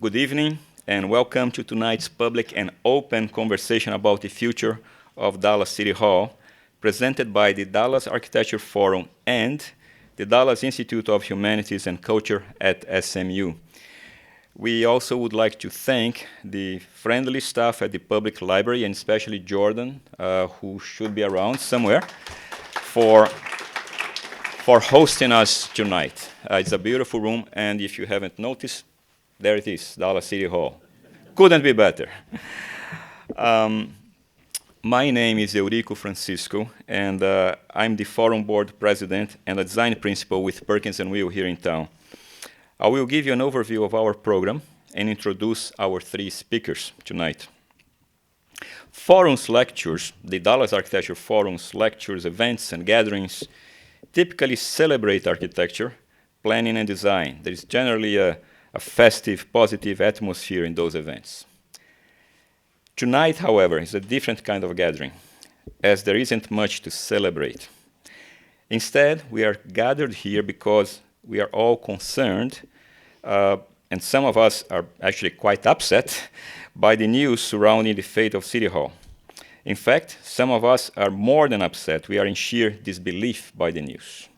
Good evening, and welcome to tonight's public and open conversation about the future of Dallas City Hall, presented by the Dallas Architecture Forum and the Dallas Institute of Humanities and Culture at SMU. We also would like to thank the friendly staff at the Public Library, and especially Jordan, who should be around somewhere, for hosting us tonight. It's a beautiful room, and if you haven't noticed, there it is, Dallas City Hall. Couldn't be better. My name is Eurico Francisco, and I'm the Forum Board President and a design principal with Perkins & Will here in town. I will give you an overview of our program and introduce our three speakers tonight. Forum's lectures, the Dallas Architecture Forum's lectures, events, and gatherings typically celebrate architecture, planning, and design. There is generally a festive, positive atmosphere in those events. Tonight, however, is a different kind of gathering, as there isn't much to celebrate. Instead, we are gathered here because we are all concerned, and some of us are actually quite upset by the news surrounding the fate of City Hall. In fact, some of us are more than upset. We are in sheer disbelief by the news.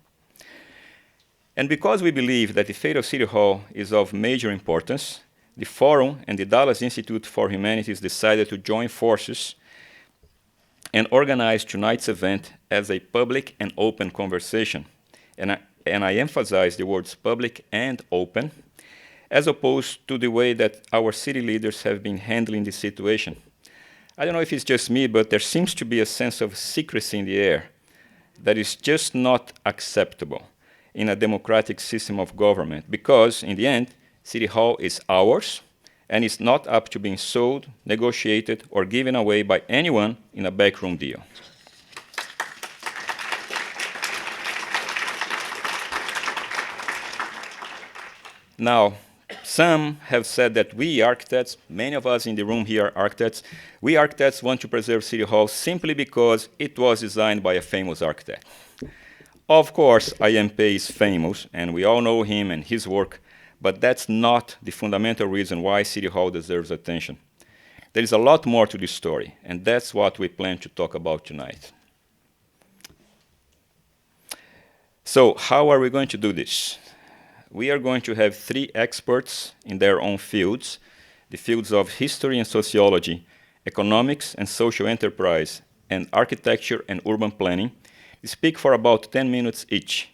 And because we believe that the fate of City Hall is of major importance, the Forum and the Dallas Institute for Humanities decided to join forces and organize tonight's event as a public and open conversation. And I emphasize the words public and open, as opposed to the way that our city leaders have been handling the situation. I don't know if it's just me, but there seems to be a sense of secrecy in the air that is just not acceptable in a democratic system of government, because in the end, City Hall is ours, and it's not up to being sold, negotiated, or given away by anyone in a backroom deal. Now, some have said that we architects, many of us in the room here are architects, we architects want to preserve City Hall simply because it was designed by a famous architect. Of course, I M Pei is famous, and we all know him and his work, but that's not the fundamental reason why City Hall deserves attention. There is a lot more to this story, and that's what we plan to talk about tonight. So, how are we going to do this? We are going to have three experts in their own fields, the fields of history and sociology, economics and social enterprise, and architecture and urban planning, speak for about 10 minutes each,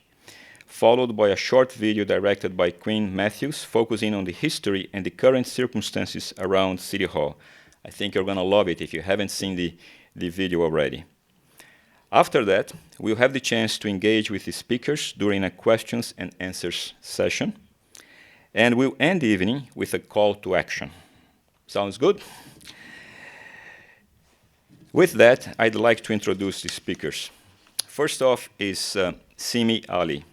followed by a short video directed by Quin Mathews, focusing on the history and the current circumstances around City Hall. I think you're going to love it if you haven't seen the video already. After that, we'll have the chance to engage with the speakers during a questions and answers session, and we'll end the evening with a call to action. Sounds good? With that, I'd like to introduce the speakers. First off is Seemee Ali.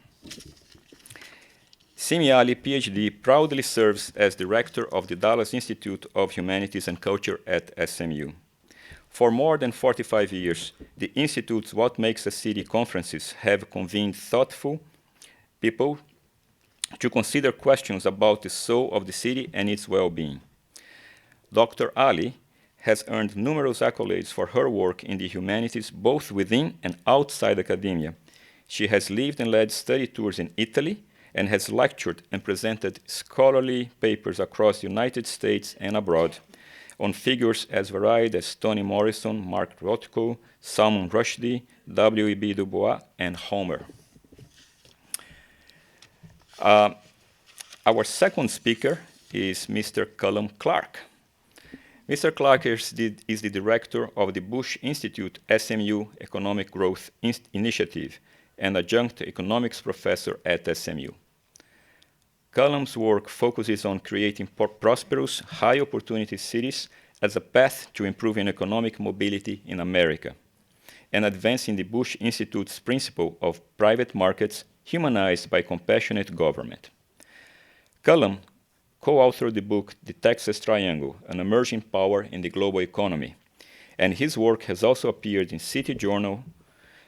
Seemee Ali, PhD, proudly serves as director of the Dallas Institute of Humanities and Culture at SMU. For more than 45 years, the Institute's What Makes a City conferences have convened thoughtful people to consider questions about the soul of the city and its well-being. Dr. Ali has earned numerous accolades for her work in the humanities, both within and outside academia. She has lived and led study tours in Italy and has lectured and presented scholarly papers across the United States and abroad on figures as varied as Toni Morrison, Mark Rothko, Salman Rushdie, W.E.B. Du Bois, and Homer. Our second speaker is Mr. Cullum Clark. Mr. Clark is the director of the Bush Institute SMU Economic Growth Initiative and adjunct economics professor at SMU. Cullum's work focuses on creating prosperous, high-opportunity cities as a path to improving economic mobility in America, and advancing the Bush Institute's principle of private markets humanized by compassionate government. Cullum co-authored the book The Texas Triangle, An Emerging Power in the Global Economy, and his work has also appeared in City Journal,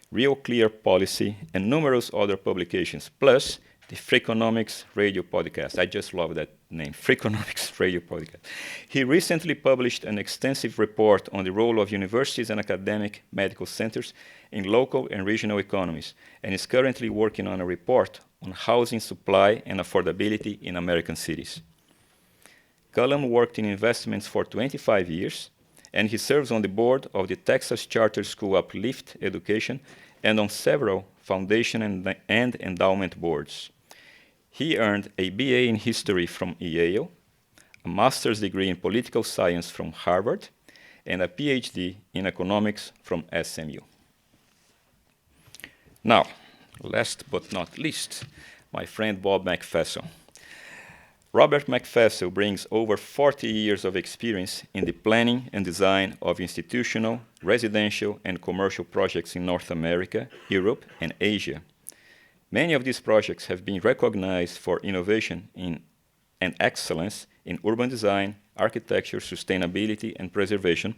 Real Clear Policy, and numerous other publications, plus the Freakonomics radio podcast. I just love that name, Freakonomics Radio Podcast. He recently published an extensive report on the role of universities and academic medical centers in local and regional economies, and is currently working on a report on housing supply and affordability in American cities. Cullum worked in investments for 25 years, and he serves on the board of the Texas Charter School Uplift Education and on several foundation and endowment boards. He earned a BA in history from Yale, a master's degree in political science from Harvard, and a PhD in economics from SMU. Now, last but not least, my friend Bob Meckfessel. Robert Meckfessel brings over 40 years of experience in the planning and design of institutional, residential, and commercial projects in North America, Europe, and Asia. Many of these projects have been recognized for innovation and excellence in urban design, architecture, sustainability, and preservation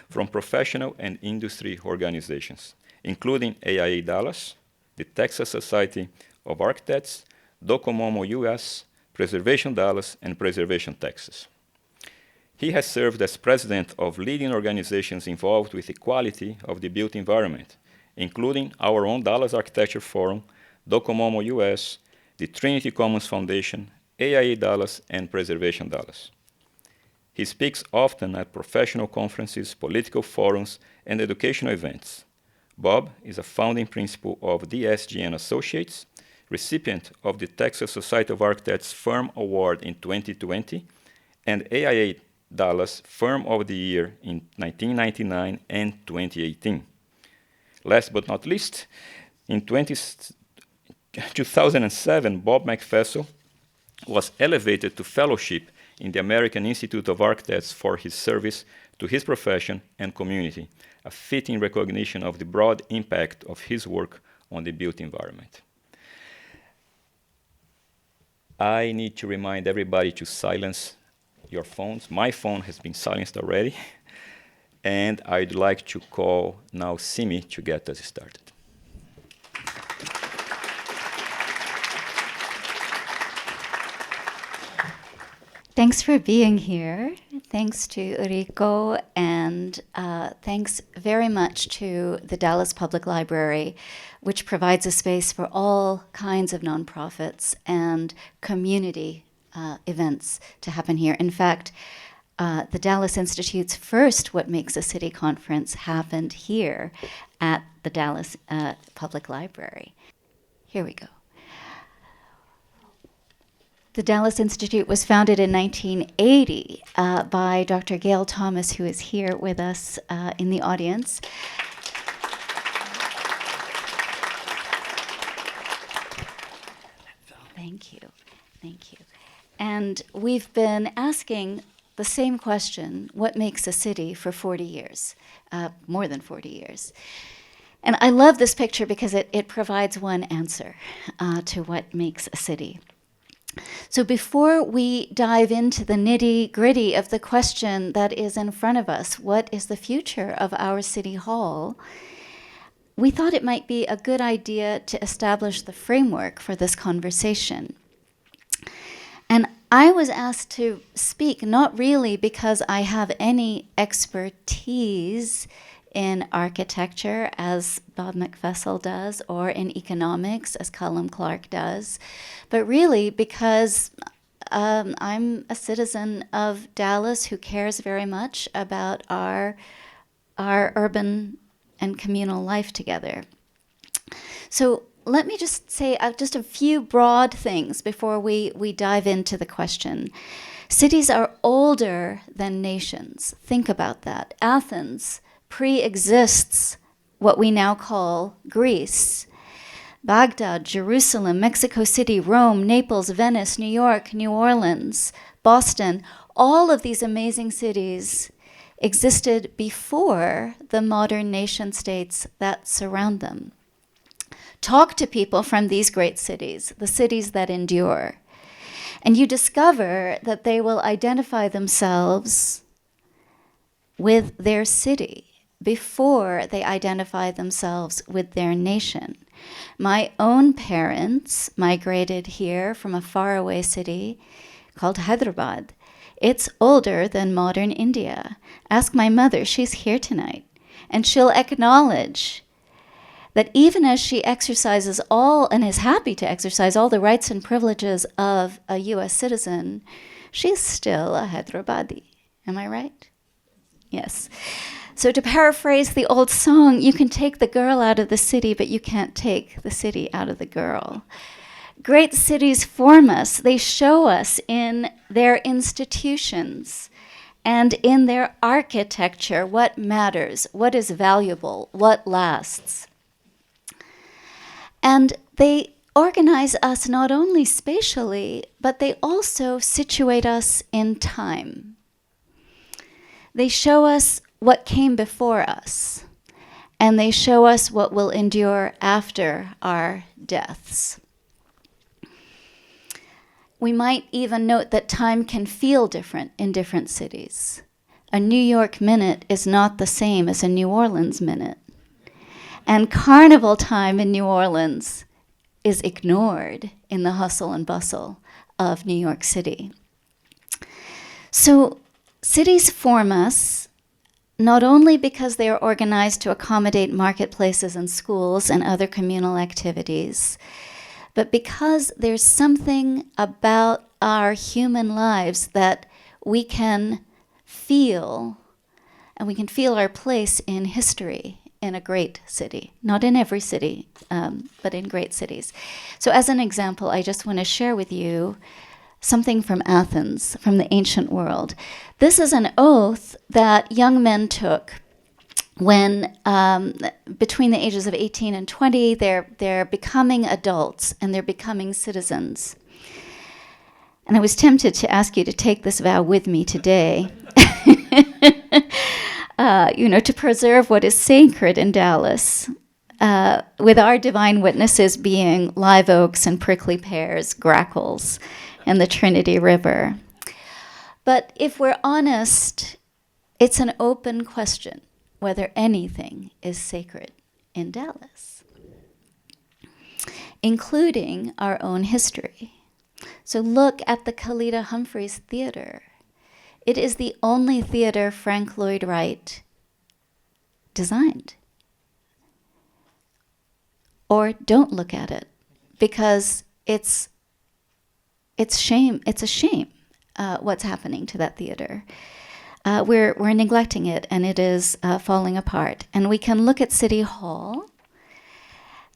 from professional and industry organizations, including AIA Dallas, the Texas Society of Architects, Docomomo US, Preservation Dallas, and Preservation Texas. He has served as president of leading organizations involved with the quality of the built environment, including our own Dallas Architecture Forum, Docomomo US, the Trinity Commons Foundation, AIA Dallas, and Preservation Dallas. He speaks often at professional conferences, political forums, and educational events. Bob is a founding principal of DSG & Associates, recipient of the Texas Society of Architects Firm Award in 2020, and AIA Dallas Firm of the Year in 1999 and 2018. Last but not least, in 2007, Bob Meckfessel was elevated to fellowship in the American Institute of Architects for his service to his profession and community, a fitting recognition of the broad impact of his work on the built environment. I need to remind everybody to silence your phones. My phone has been silenced already. And I'd like to call now Seemee to get us started. Thanks for being here. Thanks to Eurico, and thanks very much to the Dallas Public Library, which provides a space for all kinds of nonprofits and community events to happen here. In fact, the Dallas Institute's first What Makes a City conference happened here at the Dallas Public Library. Here we go. The Dallas Institute was founded in 1980 by Dr. Gail Thomas, who is here with us in the audience. Thank you. Thank you. And we've been asking the same question, what makes a city, for 40 years, more than 40 years. And I love this picture because it provides one answer to what makes a city. So before we dive into the nitty-gritty of the question that is in front of us, what is the future of our city hall, we thought it might be a good idea to establish the framework for this conversation. And I was asked to speak not really because I have any expertise in architecture, as Bob Meckfessel does, or in economics, as Cullum Clark does, but really because I'm a citizen of Dallas who cares very much about our urban and communal life together. So let me just say just a few broad things before we dive into the question. Cities are older than nations. Think about that. Athens pre-exists what we now call Greece. Baghdad, Jerusalem, Mexico City, Rome, Naples, Venice, New York, New Orleans, Boston, all of these amazing cities existed before the modern nation states that surround them. Talk to people from these great cities, the cities that endure, and you discover that they will identify themselves with their city before they identify themselves with their nation. My own parents migrated here from a faraway city called Hyderabad. It's older than modern India. Ask my mother, she's here tonight. And she'll acknowledge that even as she exercises all, and is happy to exercise all the rights and privileges of a US citizen, she's still a Hyderabadi. Am I right? Yes. So to paraphrase the old song, you can take the girl out of the city, but you can't take the city out of the girl. Great cities form us. They show us in their institutions and in their architecture what matters, what is valuable, what lasts. And they organize us not only spatially, but they also situate us in time. They show us what came before us, and they show us what will endure after our deaths. We might even note that time can feel different in different cities. A New York minute is not the same as a New Orleans minute. And carnival time in New Orleans is ignored in the hustle and bustle of New York City. So cities form us not only because they are organized to accommodate marketplaces and schools and other communal activities, but because there's something about our human lives that we can feel, and we can feel our place in history in a great city. Not in every city, but in great cities. So as an example, I just want to share with you something from Athens, from the ancient world. This is an oath that young men took when between the ages of 18 and 20, they're becoming adults and they're becoming citizens. And I was tempted to ask you to take this vow with me today, to preserve what is sacred in Dallas, with our divine witnesses being live oaks and prickly pears, grackles, and the Trinity River. But if we're honest, it's an open question whether anything is sacred in Dallas, including our own history. So look at the Kalita Humphreys Theater. It is the only theater Frank Lloyd Wright designed. Or don't look at it, because it's a shame what's happening to that theater. We're neglecting it, and it is falling apart. And we can look at City Hall,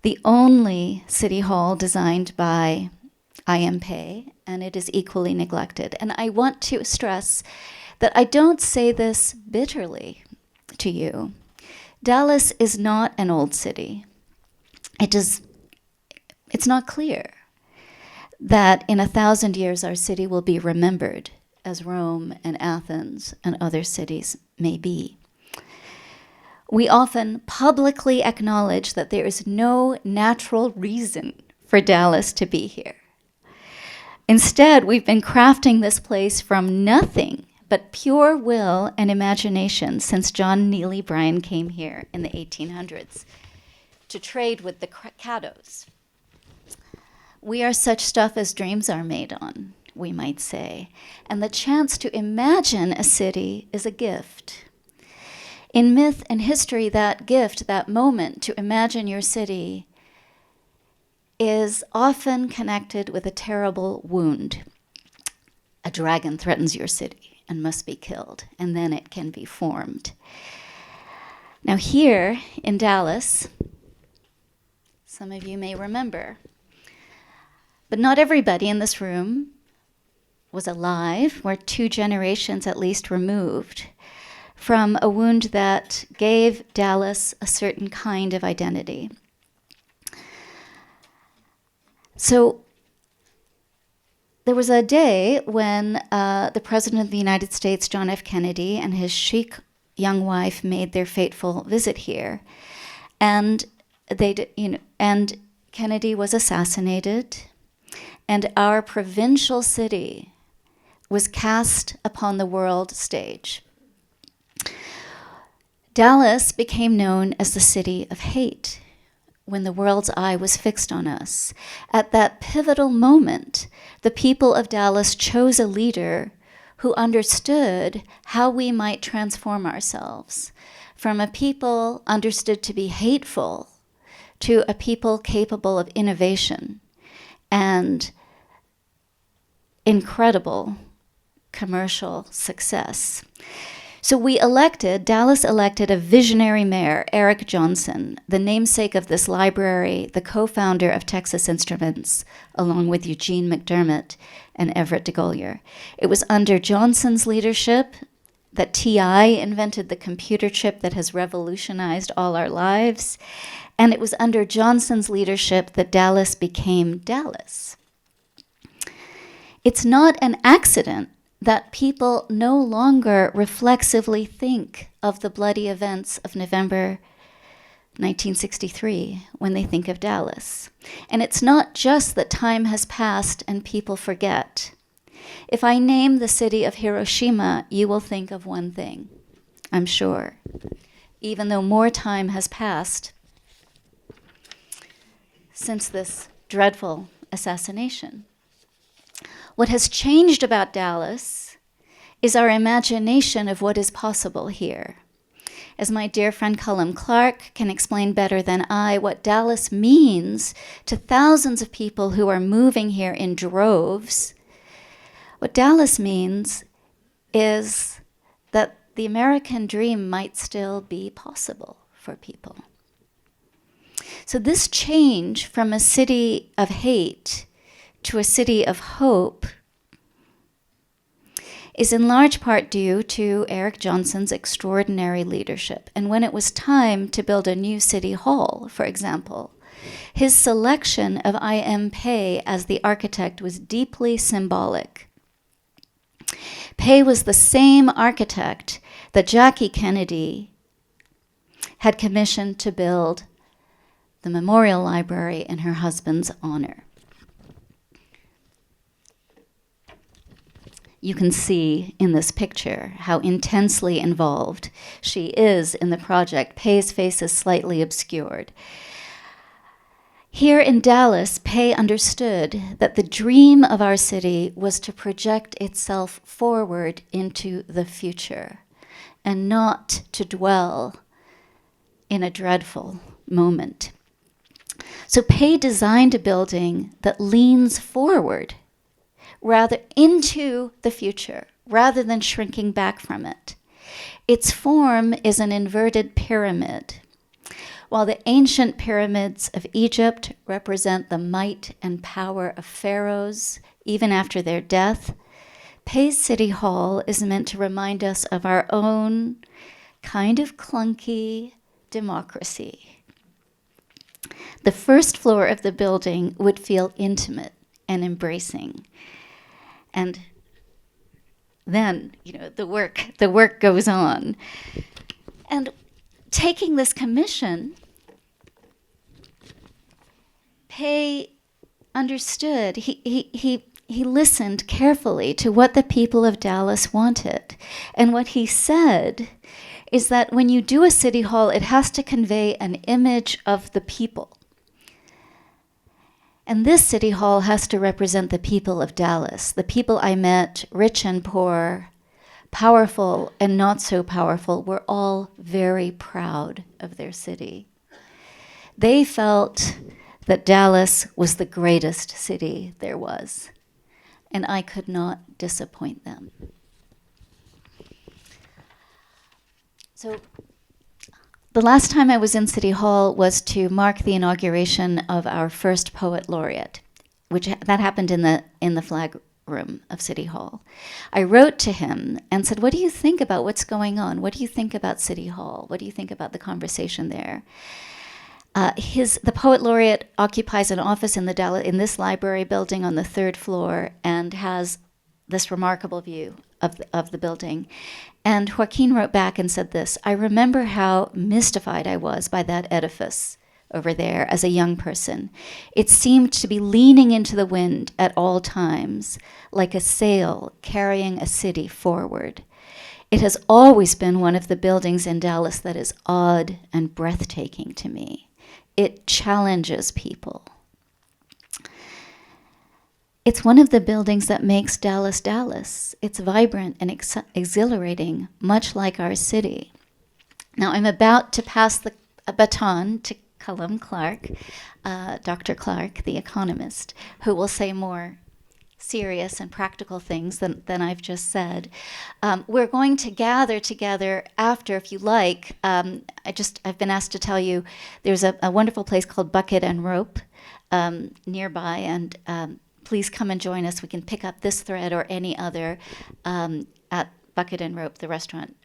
the only city hall designed by I M Pei, and it is equally neglected. And I want to stress that I don't say this bitterly to you. Dallas is not an old city. It's not clear that in 1,000 years our city will be remembered as Rome and Athens and other cities may be. We often publicly acknowledge that there is no natural reason for Dallas to be here. Instead, we've been crafting this place from nothing but pure will and imagination since John Neely Bryan came here in the 1800s to trade with the Caddos. We are such stuff as dreams are made on, we might say, and the chance to imagine a city is a gift. In myth and history, that gift, that moment to imagine your city, is often connected with a terrible wound. A dragon threatens your city and must be killed, and then it can be formed. Now here in Dallas, some of you may remember, but not everybody in this room was alive. We're 2 generations at least removed from a wound that gave Dallas a certain kind of identity. So there was a day when the President of the United States, John F. Kennedy, and his chic young wife made their fateful visit here, and and Kennedy was assassinated, and our provincial city was cast upon the world stage. Dallas became known as the city of hate, when the world's eye was fixed on us. At that pivotal moment, the people of Dallas chose a leader who understood how we might transform ourselves from a people understood to be hateful to a people capable of innovation and incredible commercial success. So Dallas elected a visionary mayor, Erik Jonsson, the namesake of this library, the co-founder of Texas Instruments, along with Eugene McDermott and Everett DeGolyer. It was under Jonsson's leadership that TI invented the computer chip that has revolutionized all our lives. And it was under Jonsson's leadership that Dallas became Dallas. It's not an accident that people no longer reflexively think of the bloody events of November 1963 when they think of Dallas. And it's not just that time has passed and people forget. If I name the city of Hiroshima, you will think of one thing, I'm sure. Even though more time has passed since this dreadful assassination. What has changed about Dallas is our imagination of what is possible here. As my dear friend Cullum Clark can explain better than I, what Dallas means to thousands of people who are moving here in droves, what Dallas means is that the American dream might still be possible for people. So this change from a city of hate to a city of hope is in large part due to Erik Jonsson's extraordinary leadership. And when it was time to build a new city hall, for example, his selection of I M Pei as the architect was deeply symbolic. Pei was the same architect that Jackie Kennedy had commissioned to build the Memorial Library in her husband's honor. You can see in this picture how intensely involved she is in the project. Pei's face is slightly obscured. Here in Dallas, Pei understood that the dream of our city was to project itself forward into the future and not to dwell in a dreadful moment. So Pei designed a building that leans forward, rather into the future, rather than shrinking back from it. Its form is an inverted pyramid. While the ancient pyramids of Egypt represent the might and power of pharaohs, even after their death, Pei's City Hall is meant to remind us of our own kind of clunky democracy. The first floor of the building would feel intimate and embracing. And then, the work goes on. And taking this commission, Pei understood. He listened carefully to what the people of Dallas wanted. And what he said is that when you do a city hall, it has to convey an image of the people. And this city hall has to represent the people of Dallas, the people I met, rich and poor, powerful and not so powerful, were all very proud of their city. They felt that Dallas was the greatest city there was, and I could not disappoint them. So the last time I was in City Hall was to mark the inauguration of our first poet laureate, that happened in the flag room of City Hall. I wrote to him and said, "What do you think about what's going on? What do you think about City Hall? What do you think about the conversation there?" The poet laureate occupies an office in this library building on the third floor and has this remarkable view of the building. And Joaquin wrote back and said this: "I remember how mystified I was by that edifice over there as a young person. It seemed to be leaning into the wind at all times, like a sail carrying a city forward. It has always been one of the buildings in Dallas that is odd and breathtaking to me. it challenges people. It's one of the buildings that makes Dallas Dallas. It's vibrant and exhilarating, much like our city. Now, I'm about to pass the baton to Cullum Clark, Dr. Clark, the economist, who will say more serious and practical things than I've just said. We're going to gather together after, if you like. I've been asked to tell you there's a wonderful place called Bucket and Rope nearby, and please come and join us. We can pick up this thread or any other at Bucket and Rope, the restaurant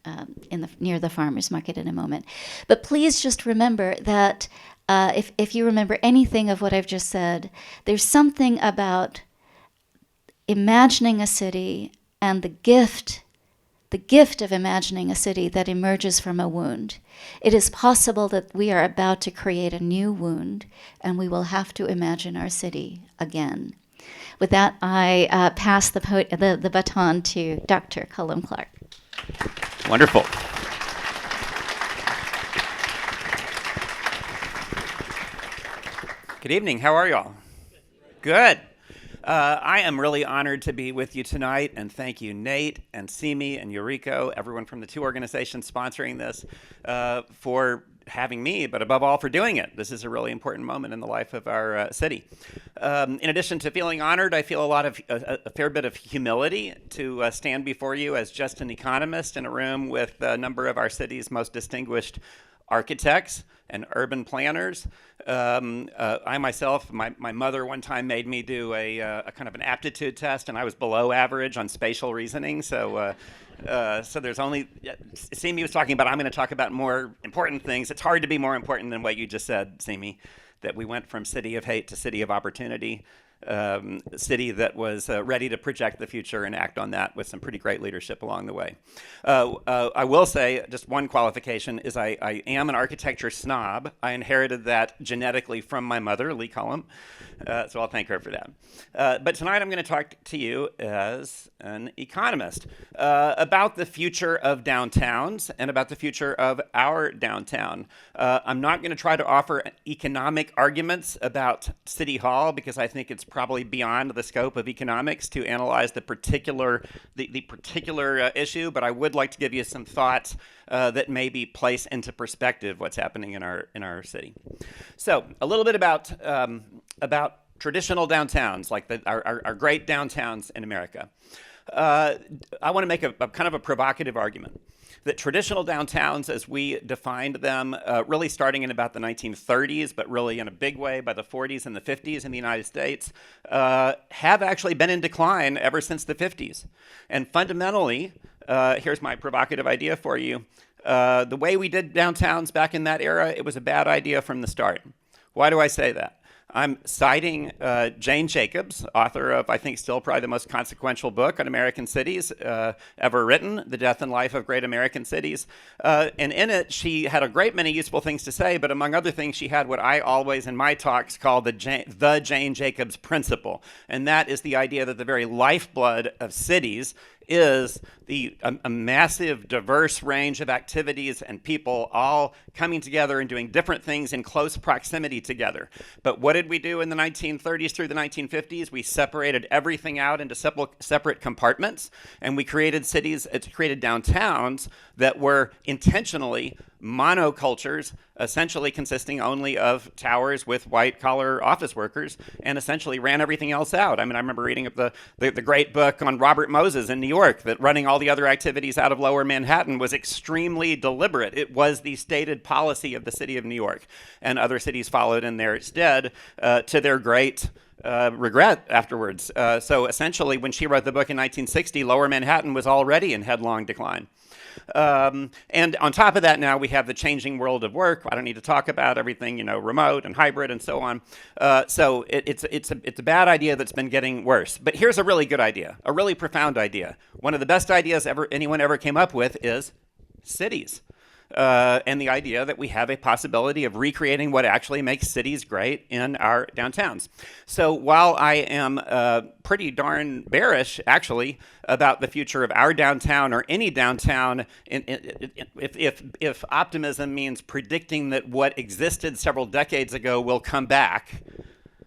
near the farmers market in a moment. But please just remember that if you remember anything of what I've just said, there's something about imagining a city and the gift of imagining a city that emerges from a wound. It is possible that we are about to create a new wound, and we will have to imagine our city again. With that, I pass the baton to Dr. Cullum Clark. Wonderful. Good evening. How are y'all? Good. I am really honored to be with you tonight, and thank you, Nate and Seemee and Eurico, everyone from the two organizations sponsoring this, for having me, but above all for doing it. This is a really important moment in the life of our city. In addition to feeling honored, I feel a fair bit of humility to stand before you as just an economist in a room with a number of our city's most distinguished architects and urban planners. I myself, my mother one time made me do a kind of an aptitude test, and I was below average on spatial reasoning. So there's only, Seemee was talking about, I'm going to talk about more important things. It's hard to be more important than what you just said, Seemee, that we went from city of hate to city of opportunity. City that was ready to project the future and act on that with some pretty great leadership along the way. I will say, just one qualification is I am an architecture snob. I inherited that genetically from my mother, Lee Cullum, so I'll thank her for that. But tonight I'm going to talk to you as an economist about the future of downtowns and about the future of our downtown. I'm not going to try to offer economic arguments about City Hall because I think it's probably beyond the scope of economics to analyze the particular issue, but I would like to give you some thoughts that maybe place into perspective what's happening in our city. So a little bit about traditional downtowns, like our great downtowns in America. I want to make a kind of a provocative argument that traditional downtowns, as we defined them, really starting in about the 1930s, but really in a big way by the 40s and the 50s in the United States, have actually been in decline ever since the 50s. And fundamentally, here's my provocative idea for you. The way we did downtowns back in that era, it was a bad idea from the start. Why do I say that? I'm citing Jane Jacobs, author of, I think, still probably the most consequential book on American cities ever written, The Death and Life of Great American Cities. And in it, she had a great many useful things to say, but among other things, she had what I always in my talks call the Jane Jacobs principle. And that is the idea that the very lifeblood of cities is a massive, diverse range of activities and people all coming together and doing different things in close proximity together. But what did we do in the 1930s through the 1950s? We separated everything out into separate compartments, and we created cities, created downtowns that were intentionally monocultures, essentially consisting only of towers with white-collar office workers, and essentially ran everything else out. I mean, I remember reading the great book on Robert Moses in New York, that running all the other activities out of Lower Manhattan was extremely deliberate. It was the stated policy of the city of New York, and other cities followed in their stead to their great regret afterwards. So essentially, when she wrote the book in 1960, Lower Manhattan was already in headlong decline. And on top of that, now we have the changing world of work. I don't need to talk about everything, remote and hybrid and so on. So it's a bad idea that's been getting worse. But here's a really good idea, a really profound idea. One of the best ideas anyone ever came up with is cities. and the idea that we have a possibility of recreating what actually makes cities great in our downtowns. So while I am pretty darn bearish, actually, about the future of our downtown or any downtown, if optimism means predicting that what existed several decades ago will come back,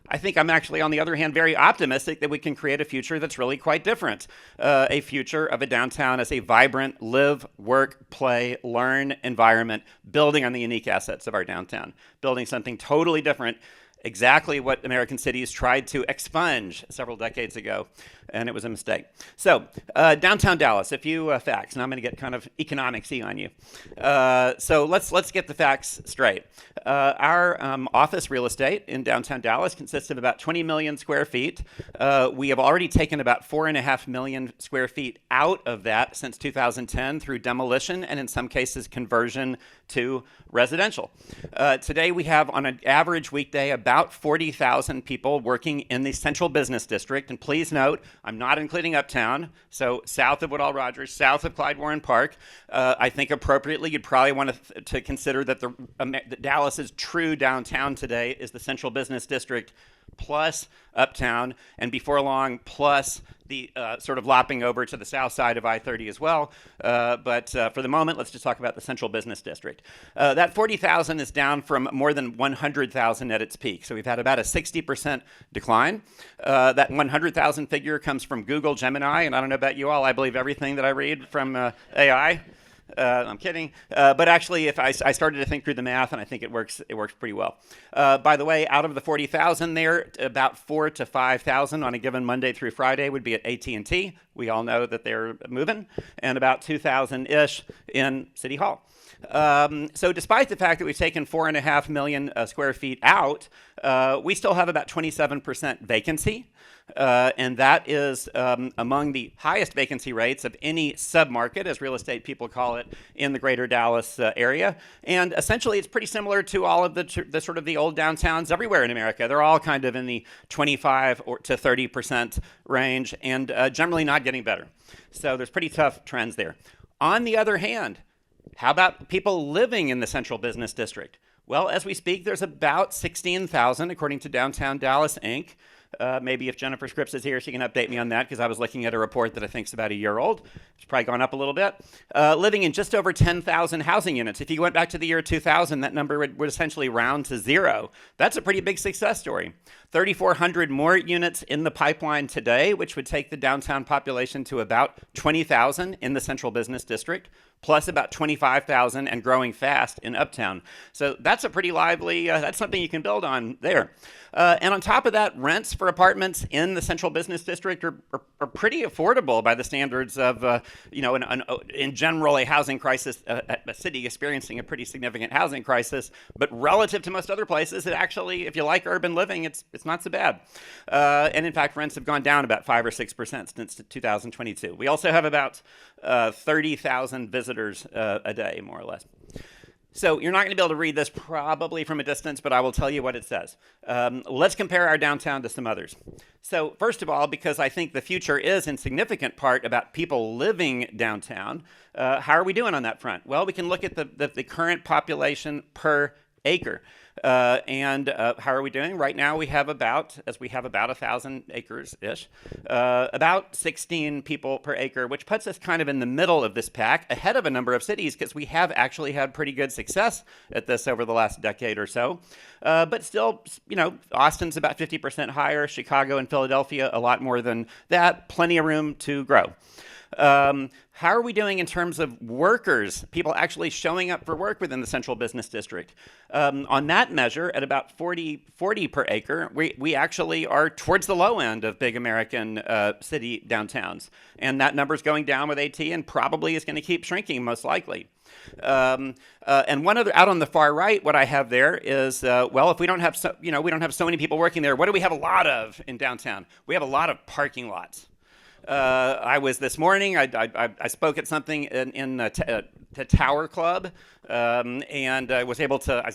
I think I'm actually, on the other hand, very optimistic that we can create a future that's really quite different. A future of a downtown as a vibrant, live, work, play, learn environment, building on the unique assets of our downtown, building something totally different, exactly what American cities tried to expunge several decades ago, and it was a mistake. So, downtown Dallas, a few facts, and I'm going to get kind of economics-y on you. So let's get the facts straight. Our office real estate in downtown Dallas consists of about 20 million square feet. We have already taken about 4.5 million square feet out of that since 2010 through demolition and in some cases conversion to residential. Today we have on an average weekday about 40,000 people working in the central business district. And please note, I'm not including uptown, so south of Woodall Rogers, south of Clyde Warren Park. I think appropriately you'd probably want to consider that that Dallas's true downtown today is the central business district plus uptown, and before long plus the sort of lopping over to the south side of I-30 as well. But for the moment, let's just talk about the central business district. That 40,000 is down from more than 100,000 at its peak. So we've had about a 60% decline. That 100,000 figure comes from Google Gemini, and I don't know about you all, I believe everything that I read from AI. I'm kidding. But actually, if I started to think through the math, and I think it works pretty well. By the way, out of the 40,000 there, about 4,000 to 5,000 on a given Monday through Friday would be at AT&T. We all know that they're moving. And about 2,000-ish in City Hall. So despite the fact that we've taken 4.5 million square feet out, we still have about 27% vacancy. And that is among the highest vacancy rates of any submarket, as real estate people call it, in the greater Dallas area. And essentially, it's pretty similar to all of the sort of the old downtowns everywhere in America. They're all kind of in the 25 to 30% range, and generally not getting better. So there's pretty tough trends there. On the other hand, how about people living in the central business district? Well, as we speak, there's about 16,000, according to Downtown Dallas, Inc. Maybe if Jennifer Scripps is here, she can update me on that, because I was looking at a report that I think is about a year old. It's probably gone up a little bit. Living in just over 10,000 housing units. If you went back to the year 2000, that number would essentially round to zero. That's a pretty big success story. 3,400 more units in the pipeline today, which would take the downtown population to about 20,000 in the central business district, plus about 25,000 and growing fast in uptown. So that's a pretty lively, that's something you can build on there. And on top of that, rents for apartments in the central business district are pretty affordable by the standards of, in general, a housing crisis, a city experiencing a pretty significant housing crisis. But relative to most other places, it actually, if you like urban living, it's not so bad. And in fact, rents have gone down about 5 or 6% since 2022. We also have about 30,000 visitors a day, more or less. So you're not going to be able to read this probably from a distance, but I will tell you what it says. Let's compare our downtown to some others. So first of all, because I think the future is in significant part about people living downtown, how are we doing on that front? Well, we can look at the current population per acre. And how are we doing? Right now we have about 1,000 acres-ish, about 16 people per acre, which puts us kind of in the middle of this pack, ahead of a number of cities, because we have actually had pretty good success at this over the last decade or so. But still, Austin's about 50% higher, Chicago and Philadelphia a lot more than that, plenty of room to grow. How are we doing in terms of workers, people actually showing up for work within the central business district? On that measure, at about 40 per acre, we actually are towards the low end of big American city downtowns. And that number's going down with AT and probably is going to keep shrinking, most likely. And one other, out on the far right, what I have there is, if we don't have so many people working there, what do we have a lot of in downtown? We have a lot of parking lots. I was this morning, I spoke at something in the Tower Club, and I was able to,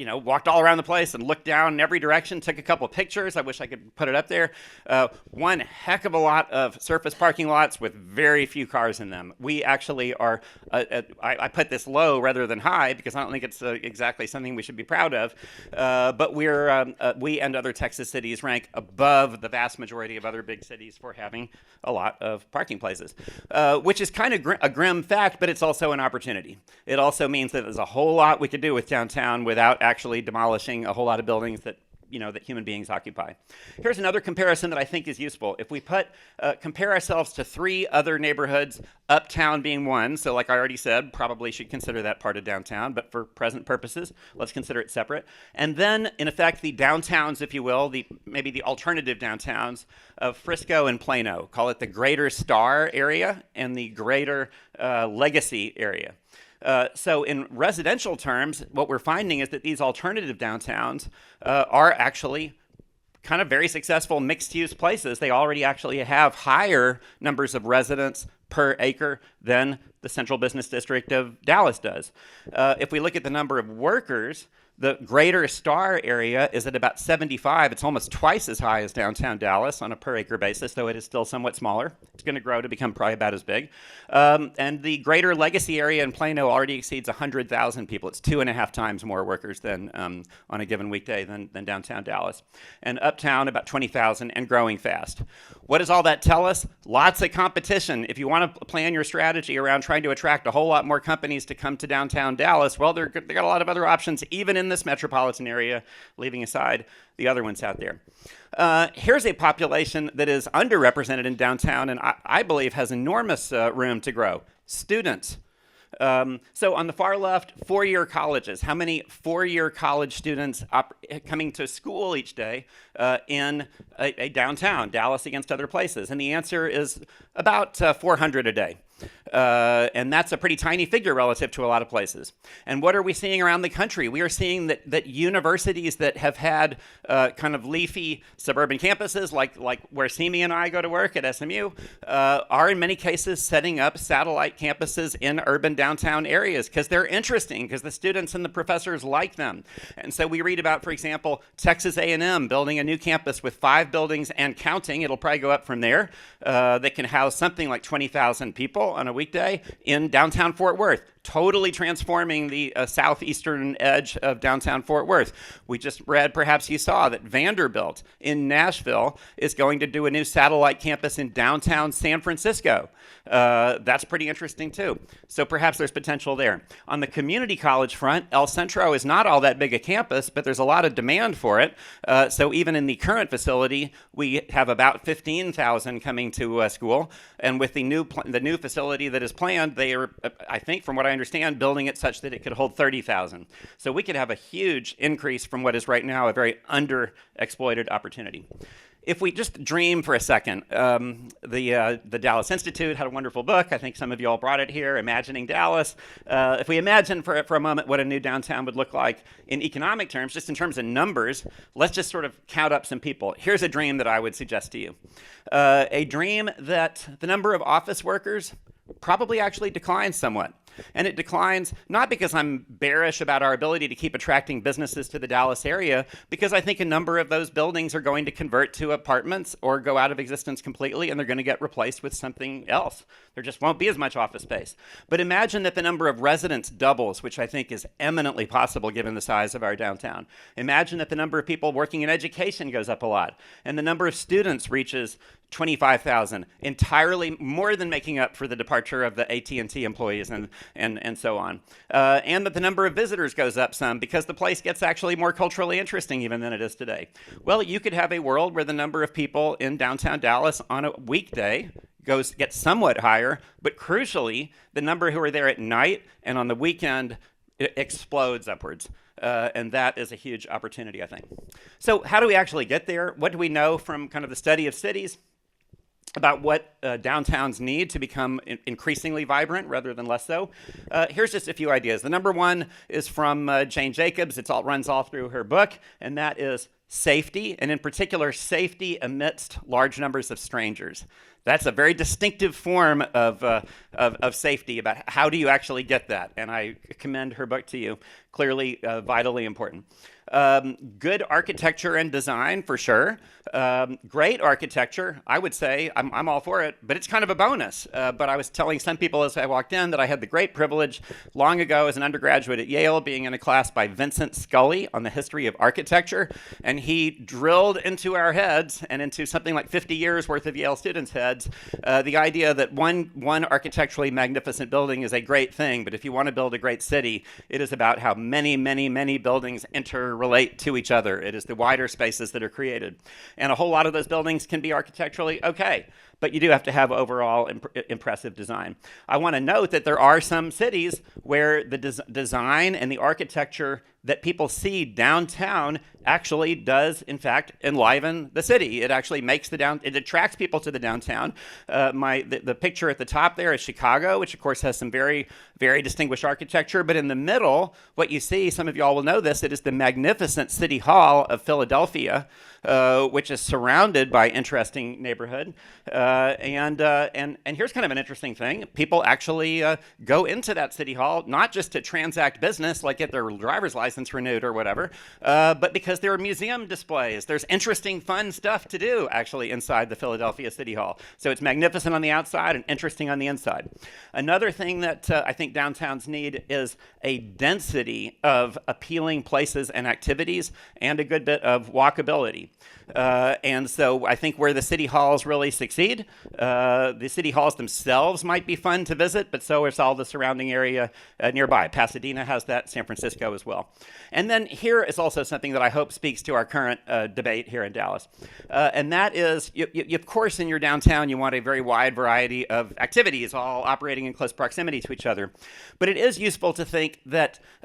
walked all around the place and looked down in every direction, took a couple of pictures. I wish I could put it up there. One heck of a lot of surface parking lots with very few cars in them. We actually are, I put this low rather than high because I don't think it's exactly something we should be proud of, but we and other Texas cities rank above the vast majority of other big cities for having a lot of parking places, which is kind of a grim fact, but it's also an opportunity. It also means that there's a whole lot we could do with downtown without actually demolishing a whole lot of buildings that human beings occupy. Here's another comparison that I think is useful. If we compare ourselves to 3 other neighborhoods, Uptown being one, so like I already said, probably should consider that part of downtown, but for present purposes, let's consider it separate. And then, in effect, the downtowns, if you will, maybe the alternative downtowns of Frisco and Plano. Call it the Greater Star area and the Greater Legacy area. So in residential terms, what we're finding is that these alternative downtowns are actually kind of very successful mixed-use places. They already actually have higher numbers of residents per acre than the central business district of Dallas does. If we look at the number of workers, the Greater Star area is at about 75. It's almost twice as high as downtown Dallas on a per acre basis, though it is still somewhat smaller. It's going to grow to become probably about as big. And the Greater Legacy area in Plano already exceeds 100,000 people. It's 2.5 times more workers than on a given weekday than downtown Dallas. And Uptown, about 20,000 and growing fast. What does all that tell us? Lots of competition. If you want to plan your strategy around trying to attract a whole lot more companies to come to downtown Dallas, well, they got a lot of other options, even in this metropolitan area, leaving aside the other ones out there. Here's a population that is underrepresented in downtown and I believe has enormous room to grow. Students. So on the far left, 4-year colleges. How many 4-year college students coming to school each day in a downtown, Dallas against other places? And the answer is about 400 a day. And that's a pretty tiny figure relative to a lot of places. And what are we seeing around the country? We are seeing that universities that have had kind of leafy suburban campuses, like where Seemee and I go to work at SMU, are in many cases setting up satellite campuses in urban downtown areas because they're interesting, because the students and the professors like them. And so we read about, for example, Texas A&M building a new campus with 5 buildings and counting. It'll probably go up from there. That can house something like 20,000 people on a weekday in downtown Fort Worth, totally transforming the southeastern edge of downtown Fort Worth. We just read, perhaps you saw, that Vanderbilt in Nashville is going to do a new satellite campus in downtown San Francisco. That's pretty interesting too. So perhaps there's potential there. On the community college front, El Centro is not all that big a campus, but there's a lot of demand for it. So even in the current facility, we have about 15,000 coming to school. And with the new facility that is planned, they are, I think, from what I understand, building it such that it could hold 30,000. So we could have a huge increase from what is right now a very underexploited opportunity. If we just dream for a second, the Dallas Institute had a wonderful book. I think some of you all brought it here, Imagining Dallas. If we imagine for a moment what a new downtown would look like in economic terms, just in terms of numbers, let's just sort of count up some people. Here's a dream that I would suggest to you. A dream that the number of office workers probably actually declines somewhat. And it declines not because I'm bearish about our ability to keep attracting businesses to the Dallas area, because I think a number of those buildings are going to convert to apartments or go out of existence completely, and they're going to get replaced with something else. There just won't be as much office space. But imagine that the number of residents doubles, which I think is eminently possible given the size of our downtown. Imagine that the number of people working in education goes up a lot, and the number of students reaches 25,000, entirely more than making up for the departure of the AT&T employees and so on. And that the number of visitors goes up some because the place gets actually more culturally interesting even than it is today. Well, you could have a world where the number of people in downtown Dallas on a weekday gets somewhat higher, but crucially, the number who are there at night and on the weekend explodes upwards. And that is a huge opportunity, I think. So how do we actually get there? What do we know from kind of the study of cities about what downtowns need to become increasingly vibrant rather than less so? Here's just a few ideas. The number one is from Jane Jacobs. It runs all through her book, and that is safety, and in particular, safety amidst large numbers of strangers. That's a very distinctive form of safety. About how do you actually get that? And I commend her book to you. Clearly, vitally important. Good architecture and design, for sure. Great architecture, I would say, I'm all for it, but it's kind of a bonus. But I was telling some people as I walked in that I had the great privilege long ago as an undergraduate at Yale being in a class by Vincent Scully on the history of architecture, and he drilled into our heads and into something like 50 years worth of Yale students' heads the idea that one architecturally magnificent building is a great thing, but if you want to build a great city, it is about how many, many, many buildings interrelate to each other. It is the wider spaces that are created. And a whole lot of those buildings can be architecturally okay, but you do have to have overall impressive design. I want to note that there are some cities where the design and the architecture that people see downtown actually does, in fact, enliven the city. It actually makes it attracts people to the downtown. The picture at the top there is Chicago, which of course has some very, very distinguished architecture. But in the middle, what you see, some of y'all will know this, it is the magnificent City Hall of Philadelphia, which is surrounded by interesting neighborhood. And here's kind of an interesting thing. People actually go into that City Hall, not just to transact business, like get their driver's license renewed or whatever, but because there are museum displays. There's interesting, fun stuff to do, actually, inside the Philadelphia City Hall. So it's magnificent on the outside and interesting on the inside. Another thing that I think downtowns need is a density of appealing places and activities and a good bit of walkability. And so I think where the city halls really succeed, the city halls themselves might be fun to visit, but so is all the surrounding area nearby. Pasadena has that, San Francisco as well. And then here is also something that I hope speaks to our current debate here in Dallas. And that is, of course, in your downtown, you want a very wide variety of activities, all operating in close proximity to each other. But it is useful to think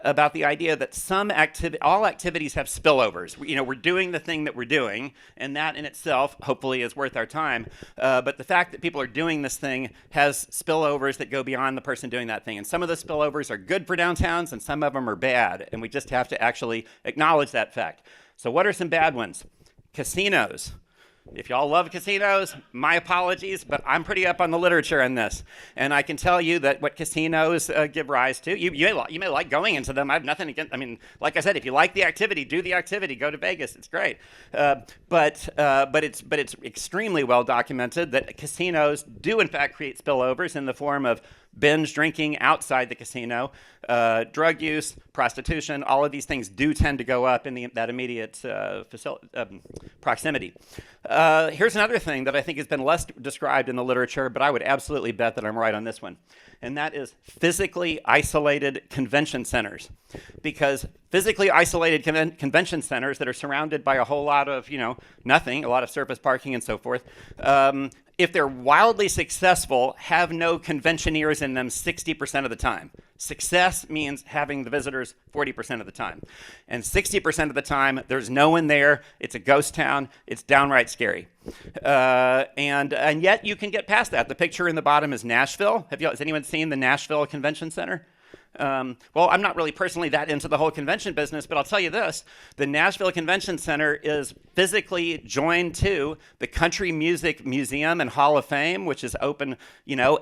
about the idea that all activities have spillovers. We're doing the thing that we're doing, and that in itself, hopefully, is worth our time. But the fact that people are doing this thing has spillovers that go beyond the person doing that thing. And some of the spillovers are good for downtowns, and some of them are bad. And we just have to actually acknowledge that fact. So what are some bad ones? Casinos. If y'all love casinos, my apologies, but I'm pretty up on the literature on this. And I can tell you that what casinos give rise to, you may like going into them. I have nothing against, like I said, if you like the activity, do the activity, go to Vegas, it's great. But it's extremely well documented that casinos do in fact create spillovers in the form of binge drinking outside the casino, drug use, prostitution, all of these things do tend to go up in that immediate proximity. Here's another thing that I think has been less described in the literature, but I would absolutely bet that I'm right on this one. And that is physically isolated convention centers. Because physically isolated convention centers that are surrounded by a whole lot of, nothing, a lot of surface parking and so forth, if they're wildly successful, have no conventioneers in them 60% of the time. Success means having the visitors 40% of the time. And 60% of the time, there's no one there. It's a ghost town. It's downright scary. And yet you can get past that. The picture in the bottom is Nashville. Has anyone seen the Nashville Convention Center? Well, I'm not really personally that into the whole convention business, but I'll tell you this. The Nashville Convention Center is physically joined to the Country Music Museum and Hall of Fame, which is open,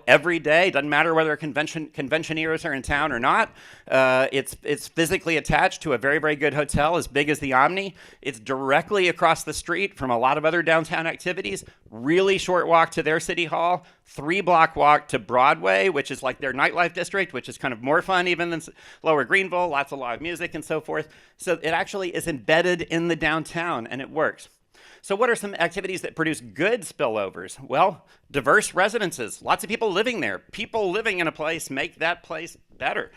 every day. Doesn't matter whether conventioneers are in town or not. It's physically attached to a very, very good hotel as big as the Omni. It's directly across the street from a lot of other downtown activities. Really short walk to their city hall. 3-block walk to Broadway, which is like their nightlife district, which is kind of more fun even than Lower Greenville, lots of live music and so forth. So it actually is embedded in the downtown, and it works. So what are some activities that produce good spillovers? Well, diverse residences, lots of people living there. People living in a place make that place better.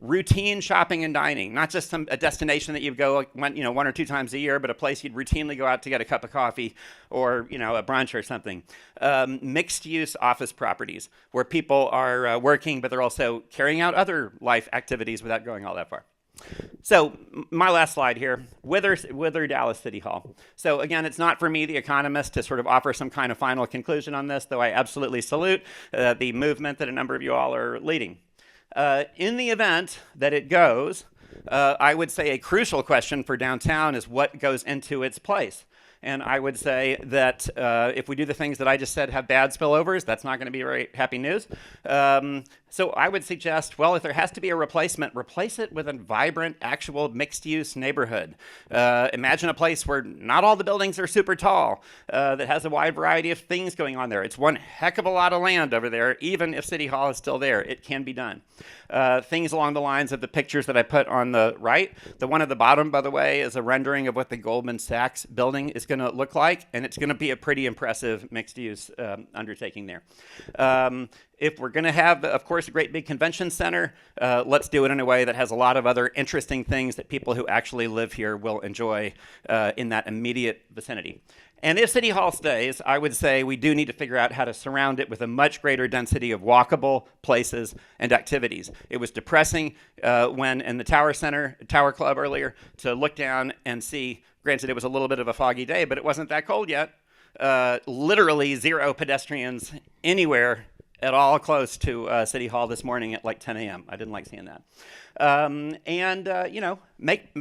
Routine shopping and dining, not just a destination that you go one or two times a year, but a place you'd routinely go out to get a cup of coffee or a brunch or something. Mixed-use office properties where people are working, but they're also carrying out other life activities without going all that far. So my last slide here, Wither Dallas City Hall. So again, it's not for me, the economist, to sort of offer some kind of final conclusion on this, though I absolutely salute the movement that a number of you all are leading. In the event that it goes, I would say a crucial question for downtown is what goes into its place. And I would say that if we do the things that I just said have bad spillovers, that's not going to be very happy news. So I would suggest, well, if there has to be a replacement, replace it with a vibrant, actual mixed-use neighborhood. Imagine a place where not all the buildings are super tall, that has a wide variety of things going on there. It's one heck of a lot of land over there. Even if City Hall is still there, it can be done. Things along the lines of the pictures that I put on the right. The one at the bottom, by the way, is a rendering of what the Goldman Sachs building is going to look like, and it's going to be a pretty impressive mixed-use undertaking there. If we're going to have, of course, a great big convention center, let's do it in a way that has a lot of other interesting things that people who actually live here will enjoy in that immediate vicinity. And if City Hall stays, I would say we do need to figure out how to surround it with a much greater density of walkable places and activities. It was depressing when in the Tower Club earlier, to look down and see, granted it was a little bit of a foggy day, but it wasn't that cold yet, literally 0 pedestrians anywhere at all close to City Hall this morning at like 10 a.m. I didn't like seeing that.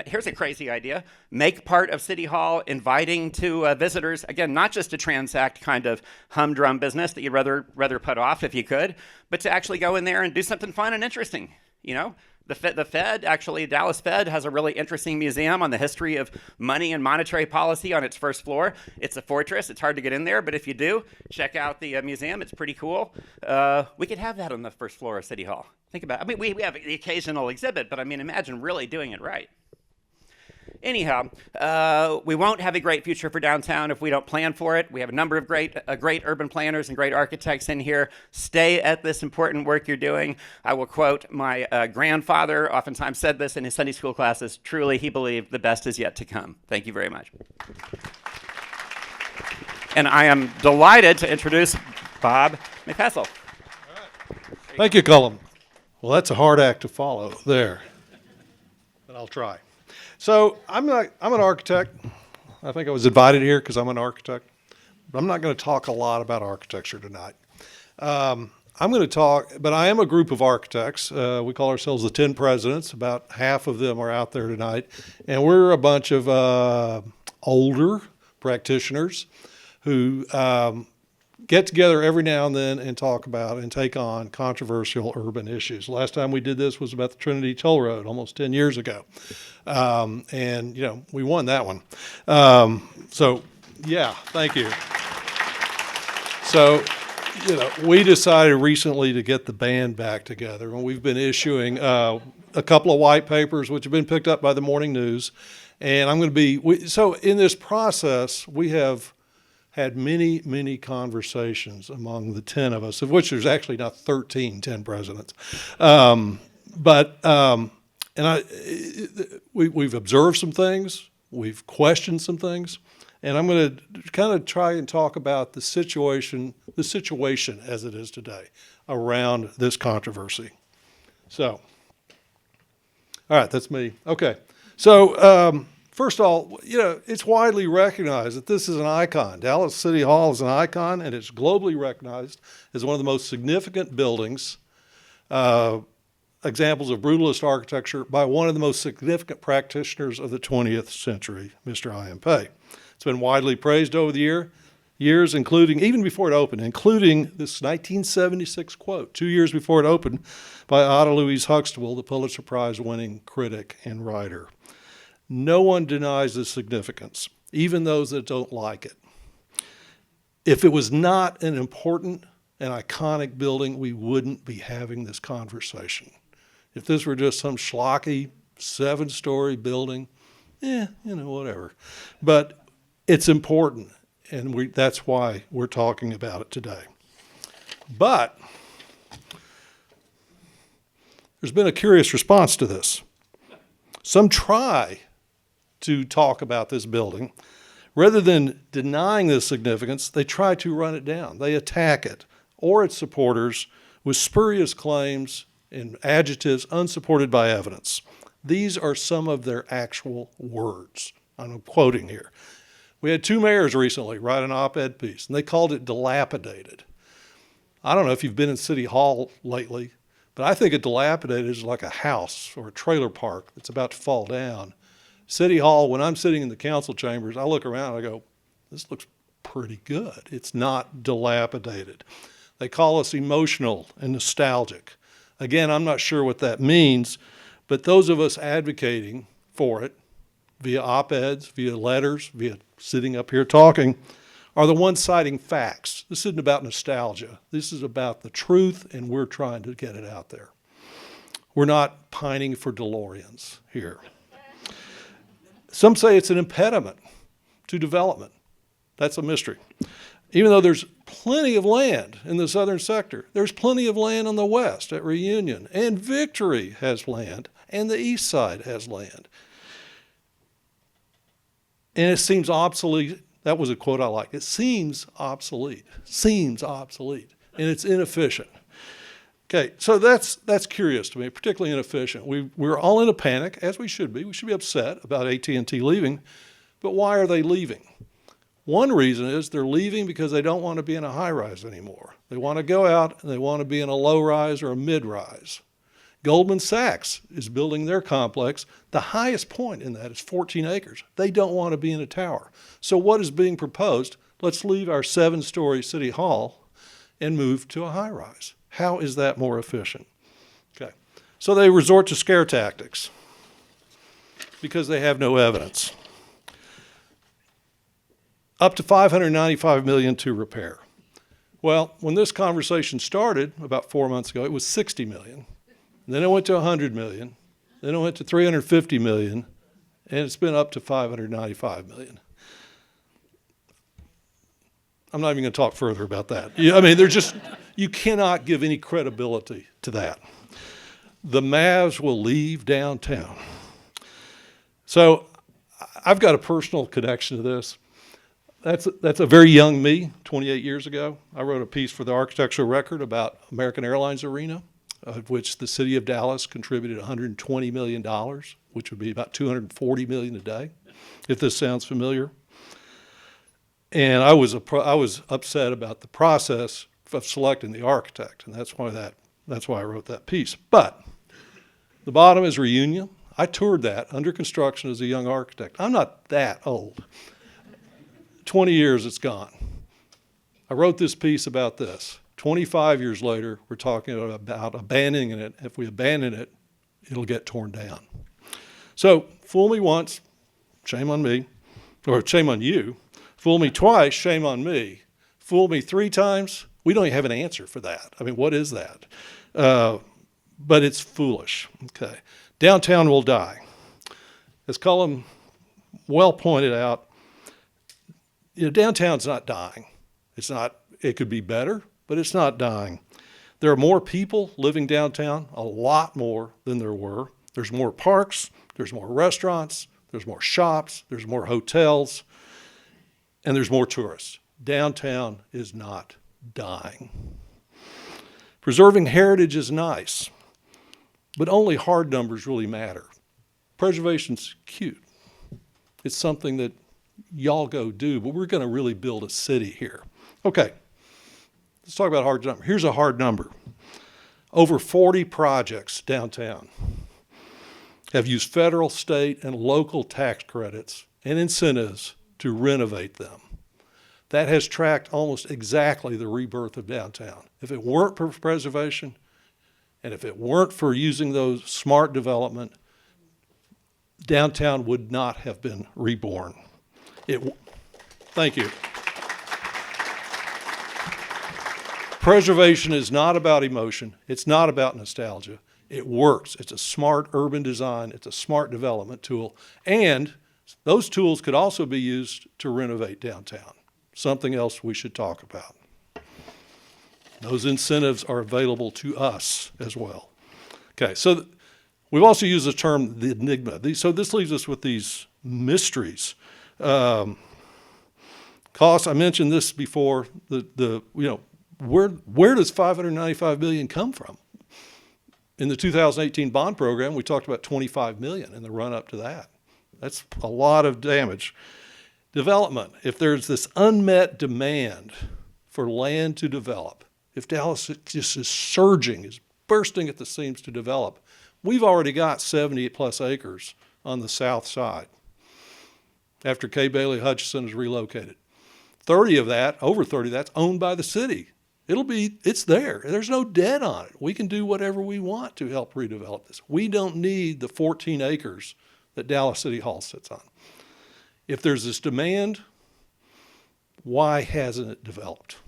Here's a crazy idea. Make part of City Hall inviting to visitors, again, not just to transact kind of humdrum business that you'd rather put off if you could, but to actually go in there and do something fun and interesting, you know? The Fed, actually, Dallas Fed has a really interesting museum on the history of money and monetary policy on its first floor. It's a fortress. It's hard to get in there, but if you do, check out the museum. It's pretty cool. We could have that on the first floor of City Hall. Think about it. I mean, we have the occasional exhibit, but I mean, imagine really doing it right. Anyhow, we won't have a great future for downtown if we don't plan for it. We have a number of great urban planners and great architects in here. Stay at this important work you're doing. I will quote my grandfather, oftentimes said this in his Sunday school classes, truly he believed the best is yet to come. Thank you very much. And I am delighted to introduce Bob Meckfessel. Thank you, Cullum. Well, that's a hard act to follow there, but I'll try. So I'm an architect. I think I was invited here because I'm an architect. But I'm not going to talk a lot about architecture tonight. I'm going to talk, but I am a group of architects. We call ourselves the 10 Presidents. About half of them are out there tonight. And we're a bunch of older practitioners who get together every now and then and talk about and take on controversial urban issues. Last time we did this was about the Trinity Toll Road almost 10 years ago. And, you know, we won that one. So, yeah, thank you. So, you know, we decided recently to get the band back together, and we've been issuing a couple of white papers, which have been picked up by the morning news. And I'm going to be, so in this process, we have had many, many conversations among the 10 of us, of which there's actually now 10 presidents. We've observed some things, we've questioned some things, and I'm going to kind of try and talk about the situation as it is today around this controversy. So, all right, that's me. Okay. So, first of all, you know, it's widely recognized that this is an icon. Dallas City Hall is an icon, and it's globally recognized as one of the most significant buildings, examples of brutalist architecture by one of the most significant practitioners of the 20th century, Mr. I M Pei. It's been widely praised over the years, including, even before it opened, including this 1976 quote, 2 years before it opened, by Ada Louise Huxtable, the Pulitzer Prize-winning critic and writer. No one denies the significance, even those that don't like it. If it was not an important and iconic building, we wouldn't be having this conversation. If this were just some schlocky 7-story building, whatever. But it's important, and that's why we're talking about it today. But there's been a curious response to this. Some try to talk about this building. Rather than denying the significance, they try to run it down. They attack it or its supporters with spurious claims and adjectives unsupported by evidence. These are some of their actual words. I'm quoting here. We had 2 mayors recently write an op-ed piece, and they called it dilapidated. I don't know if you've been in City Hall lately, But I think a dilapidated is like a house or a trailer park that's about to fall down. City Hall, when I'm sitting in the council chambers, I look around and I go, this looks pretty good. It's not dilapidated. They call us emotional and nostalgic. Again, I'm not sure what that means, but those of us advocating for it via op-eds, via letters, via sitting up here talking, are the ones citing facts. This isn't about nostalgia. This is about the truth, and we're trying to get it out there. We're not pining for DeLoreans here. Some say it's an impediment to development. That's a mystery. Even though there's plenty of land in the southern sector, there's plenty of land on the west at Reunion, and Victory has land, and the east side has land. And it seems obsolete. That was a quote I like. It seems obsolete, and it's inefficient. Okay, so that's curious to me, particularly inefficient. We're all in a panic, as we should be. We should be upset about AT&T leaving, but why are they leaving? One reason is they're leaving because they don't want to be in a high-rise anymore. They want to go out and they want to be in a low-rise or a mid-rise. Goldman Sachs is building their complex. The highest point in that is 14 acres. They don't want to be in a tower. So what is being proposed? Let's leave our 7-story city hall and move to a high-rise. How is that more efficient? Okay, so they resort to scare tactics because they have no evidence. Up to $595 million to repair. Well, when this conversation started about 4 months ago, it was $60 million. Then it went to $100 million. Then it went to $350 million, and it's been up to $595 million. I'm not even going to talk further about that. I mean, you cannot give any credibility to that. The Mavs will leave downtown. So I've got a personal connection to this. That's a very young me, 28 years ago. I wrote a piece for the Architectural Record about American Airlines Arena, of which the city of Dallas contributed $120 million, which would be about $240 million a day, if this sounds familiar. And I was upset about the process of selecting the architect, and that's why I wrote that piece. But the bottom is Reunion. I toured that under construction as a young architect. I'm not that old. 20 years it's gone. I wrote this piece about this. 25 years later, we're talking about abandoning it. If we abandon it, it'll get torn down. So fool me once, shame on me, or shame on you. Fool me twice, shame on me. Fool me 3 times, we don't even have an answer for that. I mean, what is that? But it's foolish. Okay. Downtown will die. As Cullum well pointed out, downtown's not dying. It could be better, but it's not dying. There are more people living downtown, a lot more than there were. There's more parks, there's more restaurants, there's more shops, there's more hotels, and there's more tourists. Downtown is not dying. Preserving heritage is nice, but only hard numbers really matter. Preservation's cute. It's something that y'all go do, but we're going to really build a city here. Okay, let's talk about hard number. Here's a hard number. Over 40 projects downtown have used federal, state, and local tax credits and incentives to renovate them. That has tracked almost exactly the rebirth of downtown. If it weren't for preservation, and if it weren't for using those smart development, downtown would not have been reborn. Thank you. Preservation is not about emotion. It's not about nostalgia. It works. It's a smart urban design. It's a smart development tool. And those tools could also be used to renovate downtown, something else we should talk about. Those incentives are available to us as well. Okay, so we've also used the term the enigma. So this leaves us with these mysteries. Costs, I mentioned this before, where does $595 million come from? In the 2018 bond program, we talked about $25 million in the run-up to that. That's a lot of damage. Development, if there's this unmet demand for land to develop, if Dallas just is surging, is bursting at the seams to develop. We've already got 70 plus acres on the south side after K. Bailey Hutchison is relocated. 30 of that, over 30 of that's owned by the city. It's there. There's no debt on it. We can do whatever we want to help redevelop this. We don't need the 14 acres that Dallas City Hall sits on. If there's this demand, why hasn't it developed?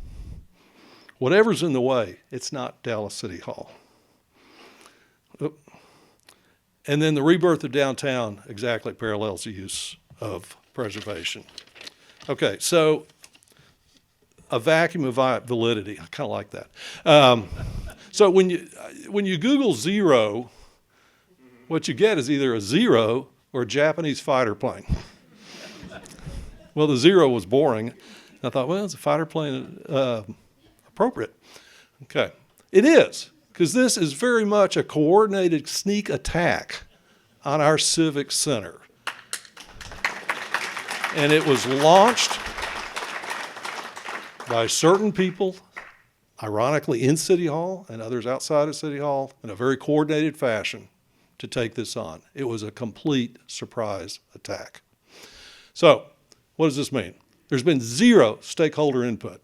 Whatever's in the way, it's not Dallas City Hall. And then the rebirth of downtown exactly parallels the use of preservation. Okay, so a vacuum of validity. I kind of like that. So when you Google zero, what you get is either a zero or a Japanese fighter plane. Well, the zero was boring. I thought, well, is a fighter plane appropriate? Okay, it is, because this is very much a coordinated sneak attack on our civic center. And it was launched by certain people, ironically in City Hall and others outside of City Hall, in a very coordinated fashion to take this on. It was a complete surprise attack. So, what does this mean? There's been zero stakeholder input,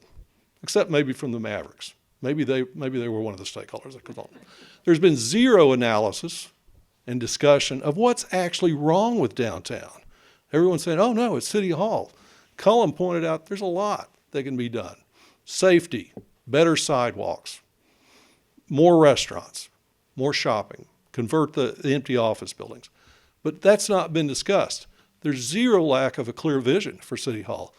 except maybe from the Mavericks. Maybe they were one of the stakeholders. There's been zero analysis and discussion of what's actually wrong with downtown. Everyone's saying, oh no, it's City Hall. Cullum pointed out there's a lot that can be done. Safety, better sidewalks, more restaurants, more shopping, convert the empty office buildings. But that's not been discussed. There's zero lack of a clear vision for City Hall.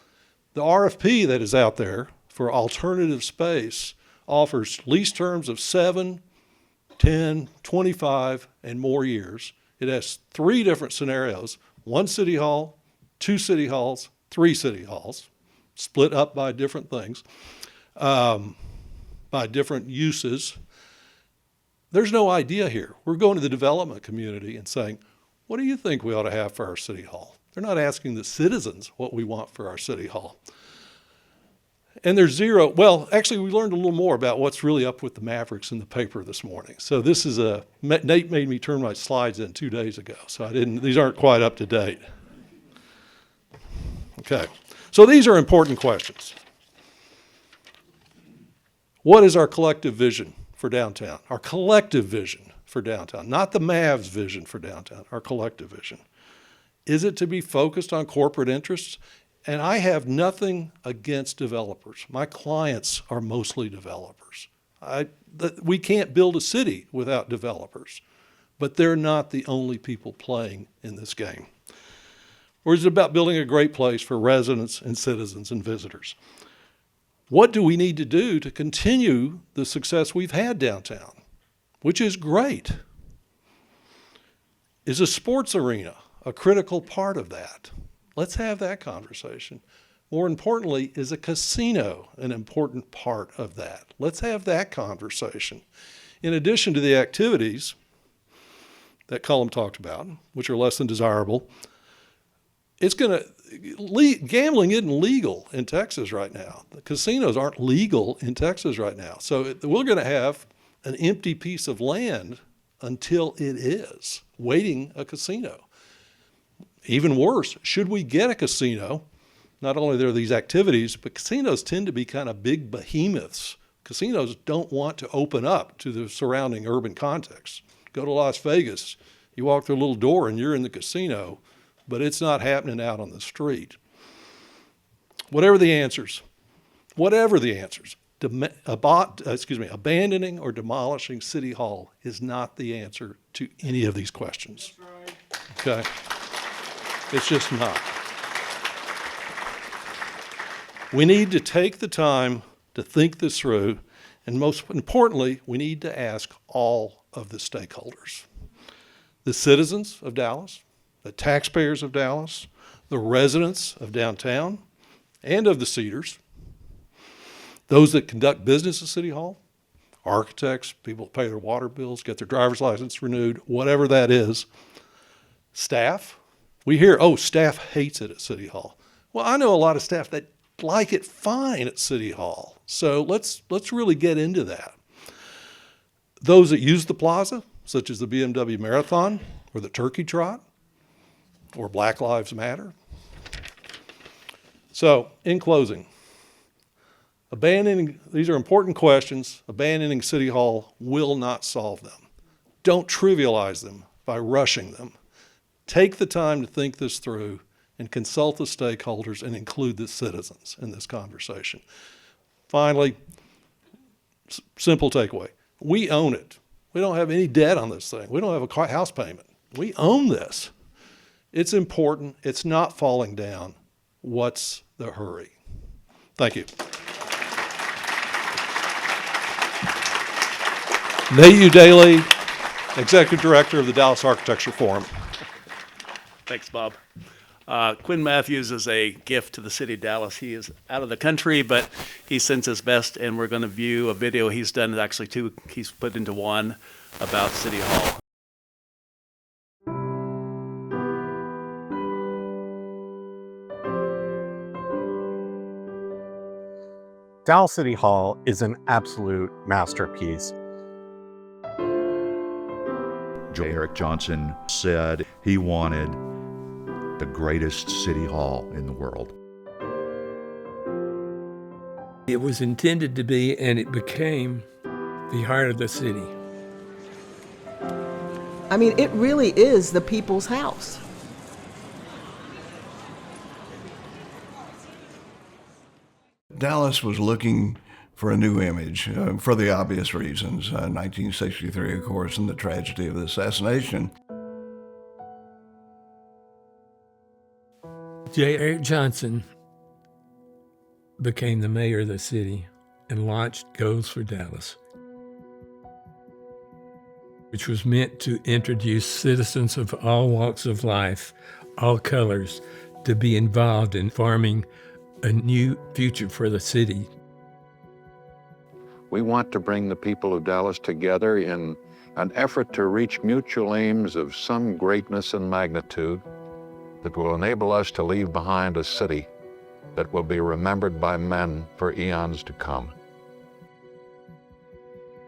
The RFP that is out there for alternative space offers lease terms of 7, 10, 25, and more years. It has 3 different scenarios: 1 City Hall, 2 City Halls, 3 City Halls, split up by different things, by different uses. There's no idea here. We're going to the development community and saying, what do you think we ought to have for our City Hall? They're not asking the citizens what we want for our City Hall. And there's zero, well, actually we learned a little more about what's really up with the Mavericks in the paper this morning. So this is Nate made me turn my slides in 2 days ago, so these aren't quite up to date. Okay, so these are important questions. What is our collective vision for downtown? Our collective vision for downtown, not the Mavs vision for downtown, our collective vision. Is it to be focused on corporate interests? And I have nothing against developers. My clients are mostly developers. We can't build a city without developers, but they're not the only people playing in this game. Or is it about building a great place for residents and citizens and visitors? What do we need to do to continue the success we've had downtown, which is great? Is a sports arena a critical part of that? Let's have that conversation. More importantly, is a casino an important part of that? Let's have that conversation. In addition to the activities that Cullum talked about, which are less than desirable, gambling isn't legal in Texas right now. The casinos aren't legal in Texas right now. So we're going to have an empty piece of land until it is, waiting a casino. Even worse, should we get a casino, not only are there these activities, but casinos tend to be kind of big behemoths. Casinos don't want to open up to the surrounding urban context. Go to Las Vegas, you walk through a little door and you're in the casino, but it's not happening out on the street. Whatever the answers, abandoning or demolishing City Hall is not the answer to any of these questions. That's right. Okay? It's just not. We need to take the time to think this through, and most importantly, we need to ask all of the stakeholders. The citizens of Dallas, the taxpayers of Dallas, the residents of downtown and of the Cedars, those that conduct business at City Hall, architects, people who pay their water bills, get their driver's license renewed, whatever that is, staff. We hear, oh, staff hates it at City Hall. Well, I know a lot of staff that like it fine at City Hall. So let's really get into that. those that use the plaza, such as the BMW Marathon or the Turkey Trot or Black Lives Matter. So, in closing, these are important questions. Abandoning City Hall will not solve them. Don't trivialize them by rushing them. Take the time to think this through and consult the stakeholders and include the citizens in this conversation. Finally, simple takeaway. We own it. We don't have any debt on this thing. We don't have a house payment. We own this. It's important. It's not falling down. What's the hurry? Thank you. Nate Daly, Executive Director of the Dallas Architecture Forum. Thanks, Bob. Quin Mathews is a gift to the city of Dallas. He is out of the country, but he sends his best, and we're going to view a video he's done, actually two, he's put into one, about City Hall. Dallas City Hall is an absolute masterpiece. Erik Jonsson said he wanted the greatest city hall in the world. It was intended to be, and it became, the heart of the city. I mean, it really is the people's house. Dallas was looking for a new image for the obvious reasons. 1963, of course, and the tragedy of the assassination. Erik Jonsson became the mayor of the city and launched Goals for Dallas, which was meant to introduce citizens of all walks of life, all colors, to be involved in forming a new future for the city. We want to bring the people of Dallas together in an effort to reach mutual aims of some greatness and magnitude that will enable us to leave behind a city that will be remembered by men for eons to come.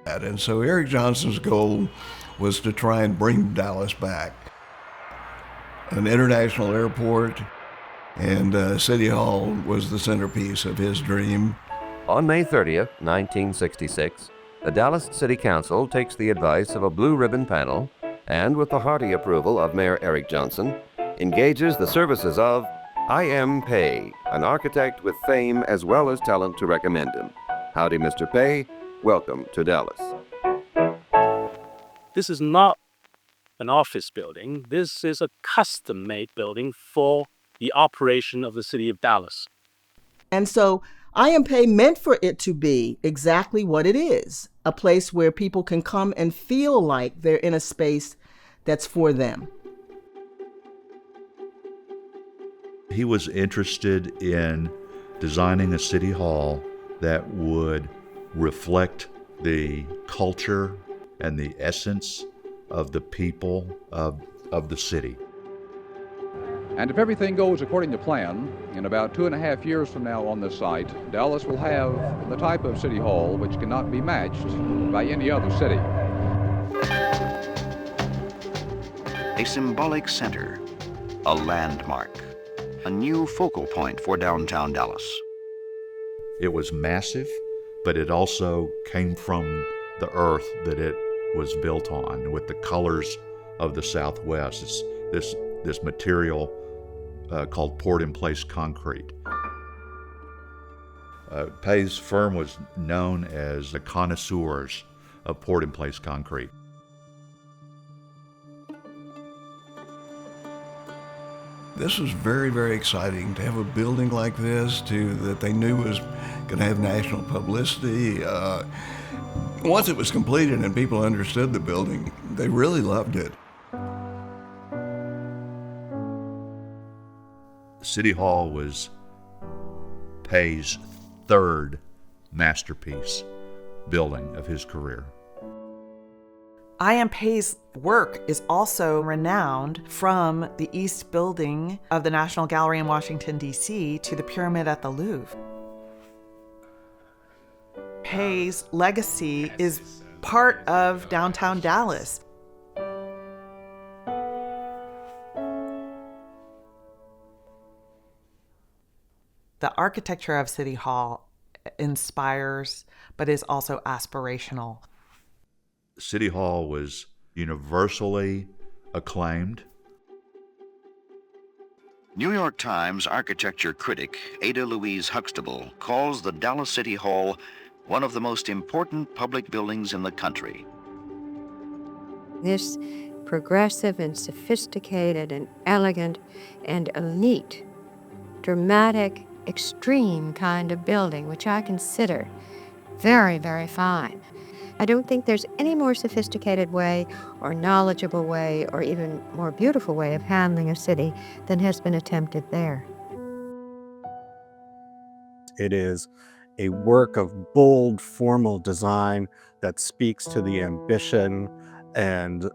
And so Erik Jonsson's goal was to try and bring Dallas back. An international airport and City Hall was the centerpiece of his dream. On May 30th, 1966, the Dallas City Council takes the advice of a blue ribbon panel and, with the hearty approval of Mayor Erik Jonsson, engages the services of I M Pei, an architect with fame as well as talent to recommend him. Howdy, Mr. Pei. Welcome to Dallas. This is not an office building. This is a custom-made building for the operation of the city of Dallas. And so I M Pei meant for it to be exactly what it is, a place where people can come and feel like they're in a space that's for them. He was interested in designing a city hall that would reflect the culture and the essence of the people of the city. And if everything goes according to plan, in about 2.5 years from now on this site, Dallas will have the type of city hall which cannot be matched by any other city. A symbolic center, a landmark, a new focal point for downtown Dallas. It was massive, but it also came from the earth that it was built on, with the colors of the Southwest. It's this material called poured-in-place concrete. Pei's firm was known as the connoisseurs of poured-in-place concrete. This was very, very exciting to have a building like this that they knew was going to have national publicity. Once it was completed and people understood the building, they really loved it. City Hall was Pei's third masterpiece building of his career. I M Pei's work is also renowned from the East Building of the National Gallery in Washington, D.C. to the Pyramid at the Louvre. Pei's legacy is part of downtown Dallas. The architecture of City Hall inspires, but is also aspirational. City Hall was universally acclaimed. New York Times architecture critic Ada Louise Huxtable calls the Dallas City Hall one of the most important public buildings in the country. This progressive and sophisticated and elegant and elite, dramatic, extreme kind of building, which I consider very, very fine. I don't think there's any more sophisticated way or knowledgeable way or even more beautiful way of handling a city than has been attempted there. It is a work of bold, formal design that speaks to the ambition and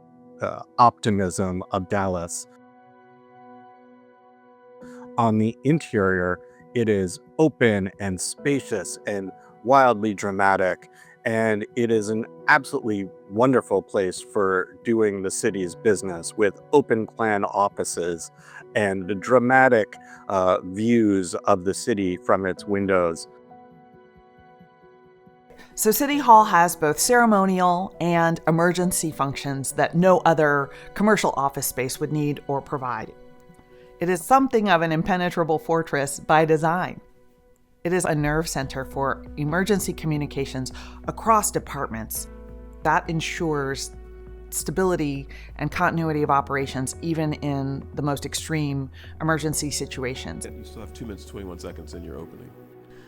optimism of Dallas. On the interior, it is open and spacious and wildly dramatic, and it is an absolutely wonderful place for doing the city's business with open plan offices and the dramatic views of the city from its windows. So City Hall has both ceremonial and emergency functions that no other commercial office space would need or provide. It is something of an impenetrable fortress by design. It is a nerve center for emergency communications across departments. That ensures stability and continuity of operations even in the most extreme emergency situations. You still have 2 minutes, 21 seconds in your opening.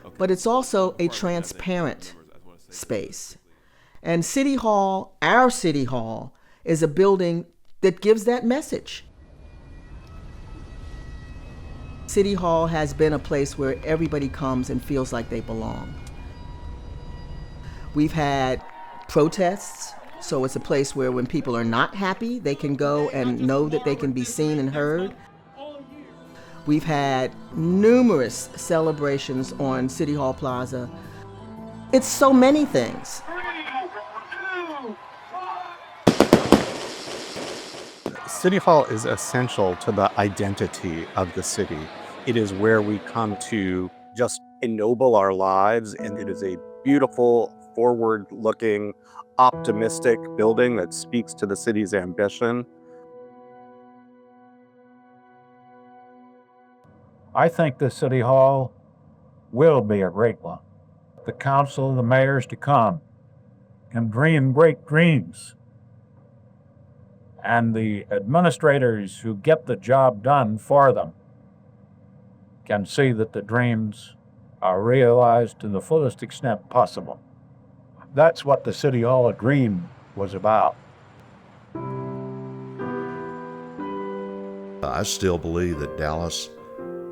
Okay. But it's also a transparent space. And City Hall, our City Hall, is a building that gives that message. City Hall has been a place where everybody comes and feels like they belong. We've had protests, so it's a place where when people are not happy, they can go and know that they can be seen and heard. We've had numerous celebrations on City Hall Plaza. It's so many things. City Hall is essential to the identity of the city. It is where we come to just ennoble our lives, and it is a beautiful, forward-looking, optimistic building that speaks to the city's ambition. I think the City Hall will be a great one. The council, the mayors to come can dream great dreams. And the administrators who get the job done for them can see that the dreams are realized to the fullest extent possible. That's what the City Hall dream was about. I still believe that Dallas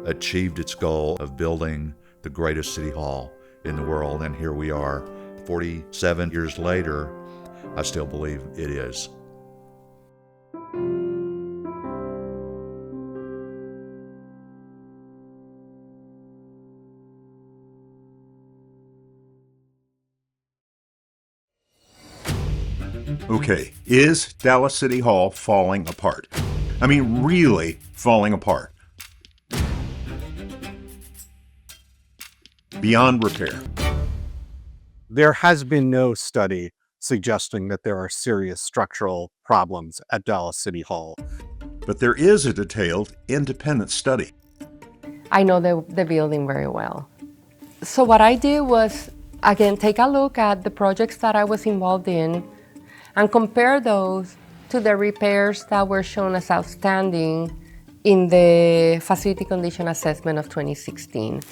achieved its goal of building the greatest city hall in the world, and here we are 47 years later. I still believe it is. Okay, is Dallas City Hall falling apart? I mean, really falling apart? Beyond repair. There has been no study suggesting that there are serious structural problems at Dallas City Hall. But there is a detailed, independent study. I know the building very well. So what I did was, again, take a look at the projects that I was involved in and compare those to the repairs that were shown as outstanding in the facility condition assessment of 2016.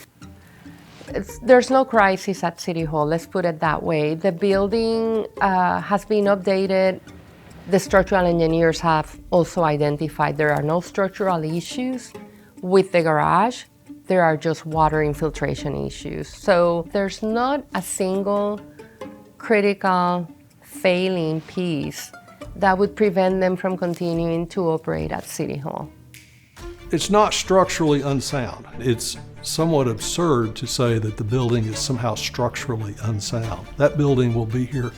There's no crisis at City Hall, let's put it that way. The building has been updated. The structural engineers have also identified there are no structural issues with the garage. There are just water infiltration issues. So there's not a single critical failing piece that would prevent them from continuing to operate at City Hall. It's not structurally unsound. It's somewhat absurd to say that the building is somehow structurally unsound. That building will be here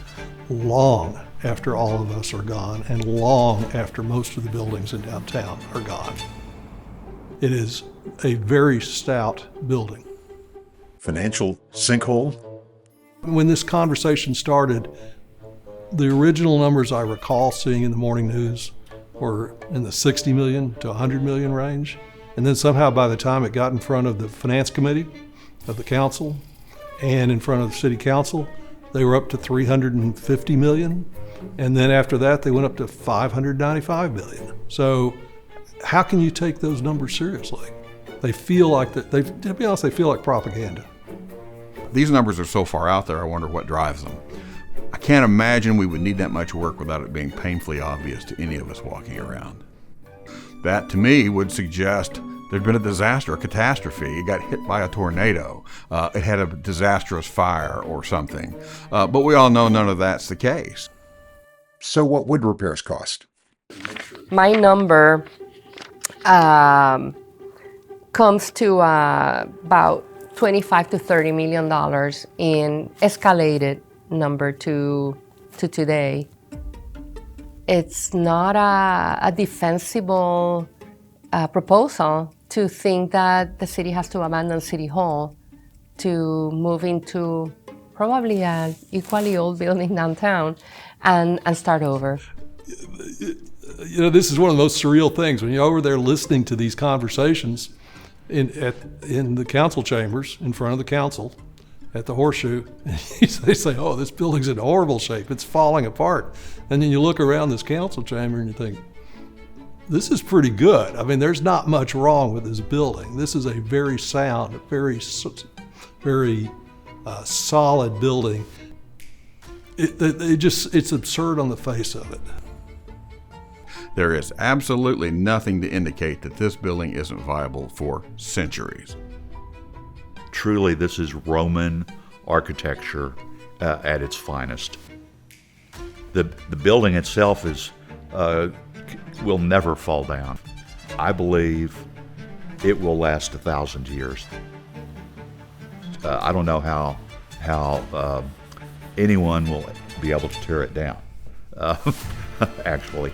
long after all of us are gone and long after most of the buildings in downtown are gone. It is a very stout building. Financial sinkhole? When this conversation started, the original numbers I recall seeing in the morning news were in the 60 million to 100 million range. And then somehow by the time it got in front of the finance committee of the council and in front of the city council, they were up to 350 million. And then after that, they went up to 595 million. So how can you take those numbers seriously? They feel like that. To be honest, they feel like propaganda. These numbers are so far out there, I wonder what drives them. I can't imagine we would need that much work without it being painfully obvious to any of us walking around. That, to me, would suggest there'd been a disaster, a catastrophe. It got hit by a tornado. It had a disastrous fire or something. But we all know none of that's the case. So what would repairs cost? My number comes to about $25 to $30 million in escalated number to today. It's not a defensible proposal to think that the city has to abandon City Hall to move into probably an equally old building downtown and start over. You know, this is one of the most surreal things when you're over there listening to these conversations in the council chambers in front of the council at the Horseshoe. They say, oh, this building's in horrible shape. It's falling apart. And then you look around this council chamber and you think, this is pretty good. I mean, there's not much wrong with this building. This is a very sound, very solid building. It's absurd on the face of it. There is absolutely nothing to indicate that this building isn't viable for centuries. Truly, this is Roman architecture at its finest. The building itself will never fall down. I believe it will last 1,000 years. I don't know how anyone will be able to tear it down, actually.